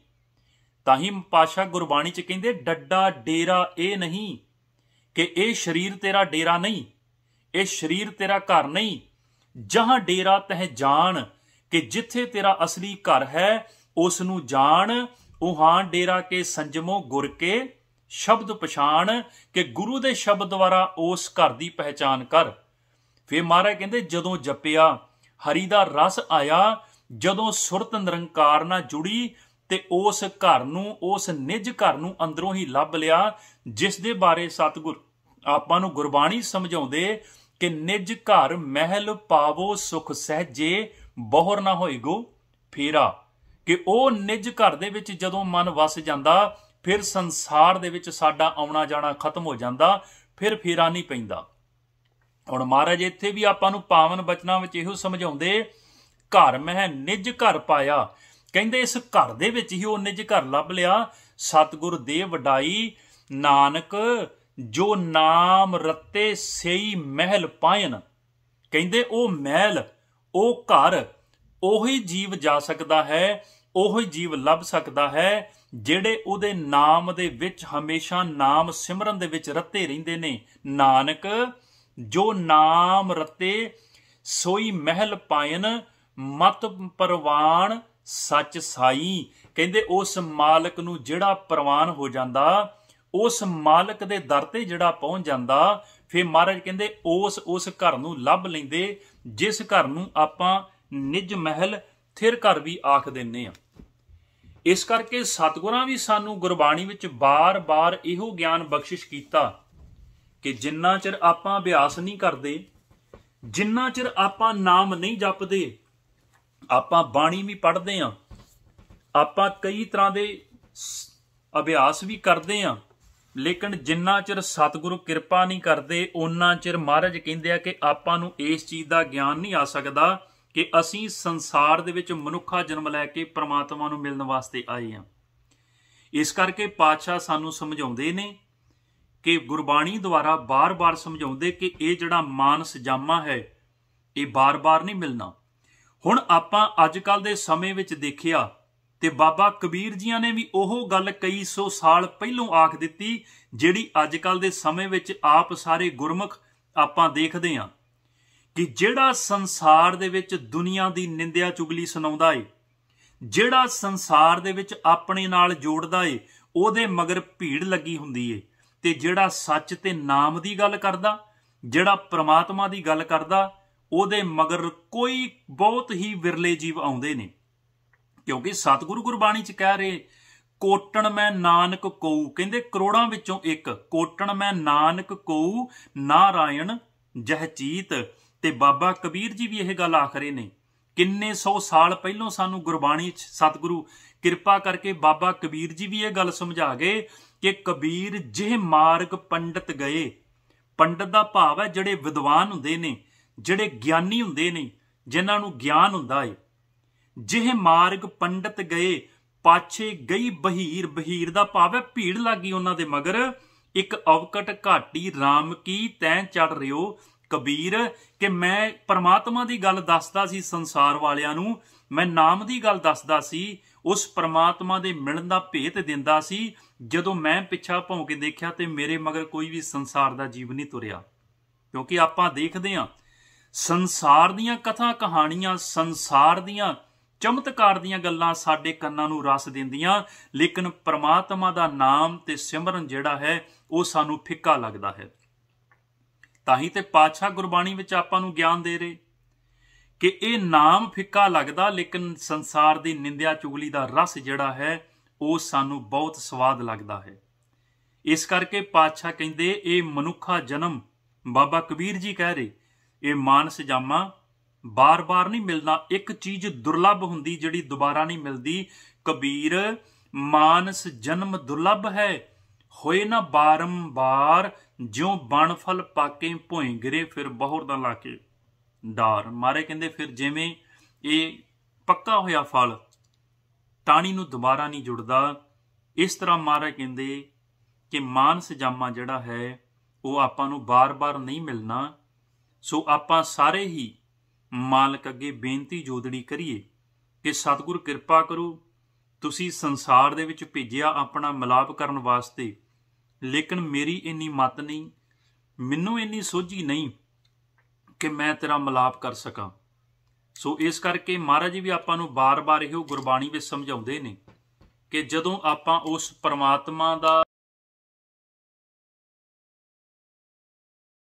[SPEAKER 1] ਤਾਂ ਹੀ ਪਾਤਸ਼ਾਹ ਗੁਰਬਾਣੀ 'ਚ ਕਹਿੰਦੇ ਡੱਡਾ ਡੇਰਾ ਇਹ ਨਹੀਂ, ਕਿ ਇਹ ਸਰੀਰ ਤੇਰਾ ਡੇਰਾ ਨਹੀਂ, ਇਹ ਸਰੀਰ ਤੇਰਾ ਘਰ ਨਹੀਂ। ਜਹਾਂ ਡੇਰਾ ਤਹਿ ਜਾਣ, ਕਿ ਜਿੱਥੇ ਤੇਰਾ ਅਸਲੀ ਘਰ ਹੈ ਉਸ ਨੂੰ ਜਾਣ। ਉਹਾਂ ਡੇਰਾ ਕੇ ਸੰਜਮੋ ਗੁਰ ਕੇ ਸ਼ਬਦ ਪਛਾਣ, ਕਿ ਗੁਰੂ ਦੇ ਸ਼ਬਦ ਦੁਆਰਾ ਉਸ ਘਰ ਦੀ ਪਹਿਚਾਨ ਕਰ। ਫਿਰ ਮਹਾਰਾਜ ਕਹਿੰਦੇ ਜਦੋਂ ਜਪਿਆ, ਹਰੀ ਦਾ ਰਸ ਆਇਆ, ਜਦੋਂ ਸੁਰਤ ਨਿਰੰਕਾਰ ਨਾਲ ਜੁੜੀ, ਤੇ ਉਸ ਘਰ ਨੂੰ, ਉਸ ਨਿੱਜ ਘਰ ਨੂੰ ਅੰਦਰੋਂ ਹੀ ਲੱਭ ਲਿਆ, ਜਿਸ ਦੇ ਬਾਰੇ ਸਤਿਗੁਰ ਆਪਾਂ ਨੂੰ ਗੁਰਬਾਣੀ ਸਮਝਾਉਂਦੇ ਕਿ ਨਿੱਜ ਘਰ ਮਹਿਲ ਪਾਵੋ ਸੁਖ ਸਹਿਜੇ, ਬਹੁਰ ਨਾ ਹੋਏਗੋ ਫੇਰਾ। ਕਿ ਉਹ ਨਿੱਜ ਘਰ ਦੇ ਵਿੱਚ ਜਦੋਂ ਮਨ ਵਸ ਜਾਂਦਾ, ਫਿਰ ਸੰਸਾਰ ਦੇ ਵਿੱਚ ਸਾਡਾ ਆਉਣਾ ਜਾਣਾ ਖਤਮ ਹੋ ਜਾਂਦਾ, ਫਿਰ ਫੇਰਾ ਨਹੀਂ ਪੈਂਦਾ। ਹੁਣ ਮਹਾਰਾਜ ਇੱਥੇ ਵੀ ਆਪਾਂ ਨੂੰ ਪਾਵਨ ਬਚਨਾਂ ਵਿੱਚ ਇਹੋ ਸਮਝਾਉਂਦੇ, ਘਰ ਮਹਿ ਨਿੱਜ ਘਰ ਪਾਇਆ। ਕਹਿੰਦੇ ਇਸ ਘਰ ਦੇ ਵਿੱਚ ਹੀ ਉਹ ਨਿੱਜ ਘਰ ਲੱਭ ਲਿਆ। ਸਤਿਗੁਰ ਦੇ ਵਡਾਈ, ਨਾਨਕ ਜੋ ਨਾਮ ਰਤੇ ਸਈ ਮਹਿਲ ਪਾਇਨ। ਕਹਿੰਦੇ ਉਹ ਮਹਿਲ, ਉਹ ਘਰ, ਉਹੀ ਜੀਵ ਜਾ ਸਕਦਾ ਹੈ, ਉਹੀ ਜੀਵ ਲੱਭ ਸਕਦਾ ਹੈ ਜਿਹੜੇ ਉਹਦੇ ਨਾਮ ਦੇ ਵਿੱਚ ਹਮੇਸ਼ਾ ਨਾਮ ਸਿਮਰਨ ਦੇ ਵਿੱਚ ਰਤੇ ਰਹਿੰਦੇ ਨੇ। ਨਾਨਕ ਜੋ ਨਾਮ ਰਤੇ ਸੋਈ ਮਹਿਲ ਪਾਇਨ, ਮਤ ਪਰਵਾਨ ਸੱਚ ਸਾਈ। ਕਹਿੰਦੇ ਉਸ ਮਾਲਕ ਨੂੰ ਜਿਹੜਾ ਪ੍ਰਵਾਨ ਹੋ ਜਾਂਦਾ, ਉਸ ਮਾਲਕ ਦੇ ਦਰ ਤੇ ਜਿਹੜਾ ਪਹੁੰਚ ਜਾਂਦਾ, ਫਿਰ ਮਹਾਰਾਜ ਕਹਿੰਦੇ ਉਸ ਘਰ ਨੂੰ ਲੱਭ ਲੈਂਦੇ, ਜਿਸ ਘਰ ਨੂੰ ਆਪਾਂ ਨਿੱਜ ਮਹਿਲ ਥਿਰ ਘਰ ਵੀ ਆਖ ਦਿੰਦੇ ਆ। ਇਸ ਕਰਕੇ ਸਤਿਗੁਰਾਂ ਵੀ ਸਾਨੂੰ ਗੁਰਬਾਣੀ ਵਿੱਚ ਬਾਰ-ਬਾਰ ਇਹੋ ਗਿਆਨ ਬਖਸ਼ਿਸ਼ ਕੀਤਾ ਕਿ ਜਿੰਨਾ ਚਿਰ ਆਪਾਂ ਅਭਿਆਸ ਨਹੀਂ ਕਰਦੇ, ਜਿੰਨਾ ਚਿਰ ਆਪਾਂ ਨਾਮ ਨਹੀਂ ਜਪਦੇ, ਆਪਾਂ ਬਾਣੀ ਵੀ ਪੜ੍ਹਦੇ ਆ, ਆਪਾਂ ਕਈ ਤਰ੍ਹਾਂ ਦੇ ਅਭਿਆਸ ਵੀ ਕਰਦੇ ਆ, ਲੇਕਿਨ ਜਿੰਨਾ ਚਿਰ ਸਤਿਗੁਰੂ ਕਿਰਪਾ ਨਹੀਂ ਕਰਦੇ, ਉਹਨਾਂ ਚਿਰ ਮਹਾਰਾਜ ਕਹਿੰਦੇ ਆ ਕਿ ਆਪਾਂ ਨੂੰ ਇਸ ਚੀਜ਼ ਦਾ ਗਿਆਨ ਨਹੀਂ ਆ ਸਕਦਾ ਕਿ ਅਸੀਂ ਸੰਸਾਰ ਦੇ ਵਿੱਚ ਮਨੁੱਖਾ ਜਨਮ ਲੈ ਕੇ ਪ੍ਰਮਾਤਮਾ ਨੂੰ ਮਿਲਣ ਵਾਸਤੇ ਆਏ ਹਾਂ। ਇਸ ਕਰਕੇ ਪਾਤਸ਼ਾਹ ਸਾਨੂੰ ਸਮਝਾਉਂਦੇ ਨੇ ਕਿ ਗੁਰਬਾਣੀ ਦੁਆਰਾ ਬਾਰ-ਬਾਰ ਸਮਝਾਉਂਦੇ ਕਿ ਇਹ ਜਿਹੜਾ ਮਾਨਸ ਜਾਮਾ ਹੈ, ਇਹ ਬਾਰ-ਬਾਰ ਨਹੀਂ ਮਿਲਣਾ। ਹੁਣ ਆਪਾਂ ਅੱਜ ਕੱਲ ਦੇ ਸਮੇਂ ਵਿੱਚ ਦੇਖਿਆ ਤੇ ਬਾਬਾ ਕਬੀਰ ਜੀਆਂ ਨੇ ਵੀ ਉਹ ਗੱਲ ਕਈ ਸੌ ਸਾਲ ਪਹਿਲੋਂ ਆਖ ਦਿੱਤੀ, ਜਿਹੜੀ ਅੱਜ ਕੱਲ ਦੇ ਸਮੇਂ ਵਿੱਚ ਆਪ ਸਾਰੇ ਗੁਰਮੁਖ ਆਪਾਂ ਦੇਖਦੇ ਹਾਂ ਕਿ ਜਿਹੜਾ ਸੰਸਾਰ ਦੇ ਵਿੱਚ ਦੁਨੀਆ ਦੀ ਨਿੰਦਿਆ ਚੁਗਲੀ ਸੁਣਾਉਂਦਾ ਏ, ਜਿਹੜਾ ਸੰਸਾਰ ਦੇ ਵਿੱਚ ਆਪਣੇ ਨਾਲ ਜੋੜਦਾ ਏ, ਉਹਦੇ ਮਗਰ ਭੀੜ ਲੱਗੀ ਹੁੰਦੀ ਏ। ਤੇ ਜਿਹੜਾ ਸੱਚ ਤੇ ਨਾਮ ਦੀ ਗੱਲ ਕਰਦਾ, ਜਿਹੜਾ ਪ੍ਰਮਾਤਮਾ ਦੀ ਗੱਲ ਕਰਦਾ, ਉਹਦੇ ਮਗਰ ਕੋਈ ਬਹੁਤ ਹੀ ਵਿਰਲੇ ਜੀਵ ਆਉਂਦੇ ਨੇ। ਕਿਉਂਕਿ ਸਤਿਗੁਰੂ ਗੁਰਬਾਣੀ 'ਚ ਕਹਿ ਰਹੇ, ਕੋਟਣ ਮੈਂ ਨਾਨਕ ਕਉ, ਕਹਿੰਦੇ ਕਰੋੜਾਂ ਵਿੱਚੋਂ ਇੱਕ, ਕੋਟਣ ਮੈਂ ਨਾਨਕ ਕਉ ਨਾਰਾਇਣ ਜਹਚੀਤ। ਤੇ ਬਾਬਾ ਕਬੀਰ ਜੀ ਵੀ ਇਹ ਗੱਲ ਆਖ ਰਹੇ ਨੇ। ਕਿੰਨੇ ਸੌ ਸਾਲ ਪਹਿਲੋਂ ਸਾਨੂੰ ਗੁਰਬਾਣੀ 'ਚ ਸਤਿਗੁਰੂ ਕਿਰਪਾ ਕਰਕੇ ਬਾਬਾ ਕਬੀਰ ਜੀ ਵੀ ਇਹ ਗੱਲ ਸਮਝਾ ਗਏ ਕਿ ਕਬੀਰ ਜਿਹ ਮਾਰਗ ਪੰਡਤ ਗਏ। ਪੰਡਤ ਦਾ ਭਾਵ ਹੈ ਜਿਹੜੇ ਵਿਦਵਾਨ ਹੁੰਦੇ ਨੇ, ਜਿਹੜੇ ਗਿਆਨੀ ਹੁੰਦੇ ਨੇ, ਜਿਨ੍ਹਾਂ ਨੂੰ ਗਿਆਨ ਹੁੰਦਾ ਏ। ਜਿਹ ਮਾਰਗ ਪੰਡਤ ਗਏ ਪਾਛੇ ਗਈ ਬਹੀਰ, ਬਹੀਰ ਦਾ ਭਾਵ ਹੈ ਭੀੜ ਲੱਗੀ ਉਹਨਾਂ ਦੇ ਮਗਰ। ਇੱਕ ਅਵਕਟ ਘਾਟੀ ਰਾਮ ਕੀ ਤੈਂ ਚੜ ਰਿਓ। ਕਬੀਰ ਕਿ ਮੈਂ ਪਰਮਾਤਮਾ ਦੀ ਗੱਲ ਦੱਸਦਾ ਸੀ ਸੰਸਾਰ ਵਾਲਿਆਂ ਨੂੰ, ਮੈਂ ਨਾਮ ਦੀ ਗੱਲ ਦੱਸਦਾ ਸੀ, ਉਸ ਪਰਮਾਤਮਾ ਦੇ ਮਿਲਣ ਦਾ ਭੇਤ ਦਿੰਦਾ ਸੀ। ਜਦੋਂ ਮੈਂ ਪਿੱਛਾ ਭੌਂ ਕੇ ਦੇਖਿਆ ਤੇ ਮੇਰੇ ਮਗਰ ਕੋਈ ਵੀ ਸੰਸਾਰ ਦਾ ਜੀਵ ਨਹੀਂ ਤੁਰਿਆ। ਕਿਉਂਕਿ ਆਪਾਂ ਦੇਖਦੇ ਹਾਂ ਸੰਸਾਰ ਦੀਆਂ ਕਥਾ ਕਹਾਣੀਆਂ, ਸੰਸਾਰ ਦੀਆਂ ਚਮਤਕਾਰ ਦੀਆਂ ਗੱਲਾਂ ਸਾਡੇ ਕੰਨਾਂ ਨੂੰ ਰਸ ਦਿੰਦੀਆਂ, ਲੇਕਿਨ ਪਰਮਾਤਮਾ ਦਾ ਨਾਮ ਤੇ ਸਿਮਰਨ ਜਿਹੜਾ ਹੈ ਉਹ ਸਾਨੂੰ ਫਿੱਕਾ ਲੱਗਦਾ ਹੈ। ਤਾਂ ਹੀ ਤੇ ਪਾਤਸ਼ਾਹ ਗੁਰਬਾਣੀ ਵਿੱਚ ਆਪਾਂ ਨੂੰ ਗਿਆਨ ਦੇ ਰਹੇ ਕਿ ਇਹ ਨਾਮ ਫਿੱਕਾ ਲੱਗਦਾ, ਲੇਕਿਨ ਸੰਸਾਰ ਦੀ ਨਿੰਦਿਆ ਚੁਗਲੀ ਦਾ ਰਸ ਜਿਹੜਾ ਹੈ ਉਹ ਸਾਨੂੰ ਬਹੁਤ ਸਵਾਦ ਲੱਗਦਾ ਹੈ। ਇਸ ਕਰਕੇ ਪਾਤਸ਼ਾਹ ਕਹਿੰਦੇ ਇਹ ਮਨੁੱਖਾ ਜਨਮ, ਬਾਬਾ ਕਬੀਰ ਜੀ ਕਹਿ ਰਹੇ, ਇਹ ਮਾਨਸ ਜਾਮਾ ਬਾਰ-ਬਾਰ ਨਹੀਂ ਮਿਲਣਾ। ਇੱਕ ਚੀਜ਼ ਦੁਰਲੱਭ ਹੁੰਦੀ ਜਿਹੜੀ ਦੁਬਾਰਾ ਨਹੀਂ ਮਿਲਦੀ। ਕਬੀਰ ਮਾਨਸ ਜਨਮ ਦੁਰਲੱਭ ਹੈ, ਹੋਏ ਨਾ ਬਾਰੰਬਾਰ, ਜਿਉਂ ਬਣ ਫਲ ਪਾਕੇ ਭੋਏ ਗਿਰੇ, ਫਿਰ ਬਹੁਰ ਦਾ ਲਾ ਕੇ ਡਾਰ। ਮਾਰੇ ਕਹਿੰਦੇ ਫਿਰ ਜਿਵੇਂ ਇਹ ਪੱਕਾ ਹੋਇਆ ਫਲ ਟਾਹਣੀ ਨੂੰ ਦੁਬਾਰਾ ਨਹੀਂ ਜੁੜਦਾ, ਇਸ ਤਰ੍ਹਾਂ ਮਹਾਰਾਜ ਕਹਿੰਦੇ ਕਿ ਮਾਨਸ ਜਾਮਾ ਜਿਹੜਾ ਹੈ ਉਹ ਆਪਾਂ ਨੂੰ ਬਾਰ-ਬਾਰ ਨਹੀਂ ਮਿਲਣਾ। ਸੋ ਆਪਾਂ ਸਾਰੇ ਹੀ ਮਾਲਕ ਅੱਗੇ ਬੇਨਤੀ ਜੋਦੜੀ ਕਰੀਏ ਕਿ ਸਤਿਗੁਰ ਕਿਰਪਾ ਕਰੋ, ਤੁਸੀਂ ਸੰਸਾਰ ਦੇ ਵਿੱਚ ਭੇਜਿਆ ਆਪਣਾ ਮਿਲਾਪ ਕਰਨ ਵਾਸਤੇ, ਲੇਕਿਨ ਮੇਰੀ ਇੰਨੀ ਮੱਤ ਨਹੀਂ, ਮੈਨੂੰ ਇੰਨੀ ਸੋਝੀ ਨਹੀਂ ਕਿ ਮੈਂ ਤੇਰਾ ਮਿਲਾਪ ਕਰ ਸਕਾਂ। ਸੋ ਇਸ ਕਰਕੇ ਮਹਾਰਾਜ ਜੀ ਵੀ ਆਪਾਂ ਨੂੰ ਬਾਰ-ਬਾਰ ਇਹੋ ਗੁਰਬਾਣੀ ਵਿੱਚ ਸਮਝਾਉਂਦੇ ਨੇ ਕਿ ਜਦੋਂ ਆਪਾਂ ਉਸ ਪਰਮਾਤਮਾ ਦਾ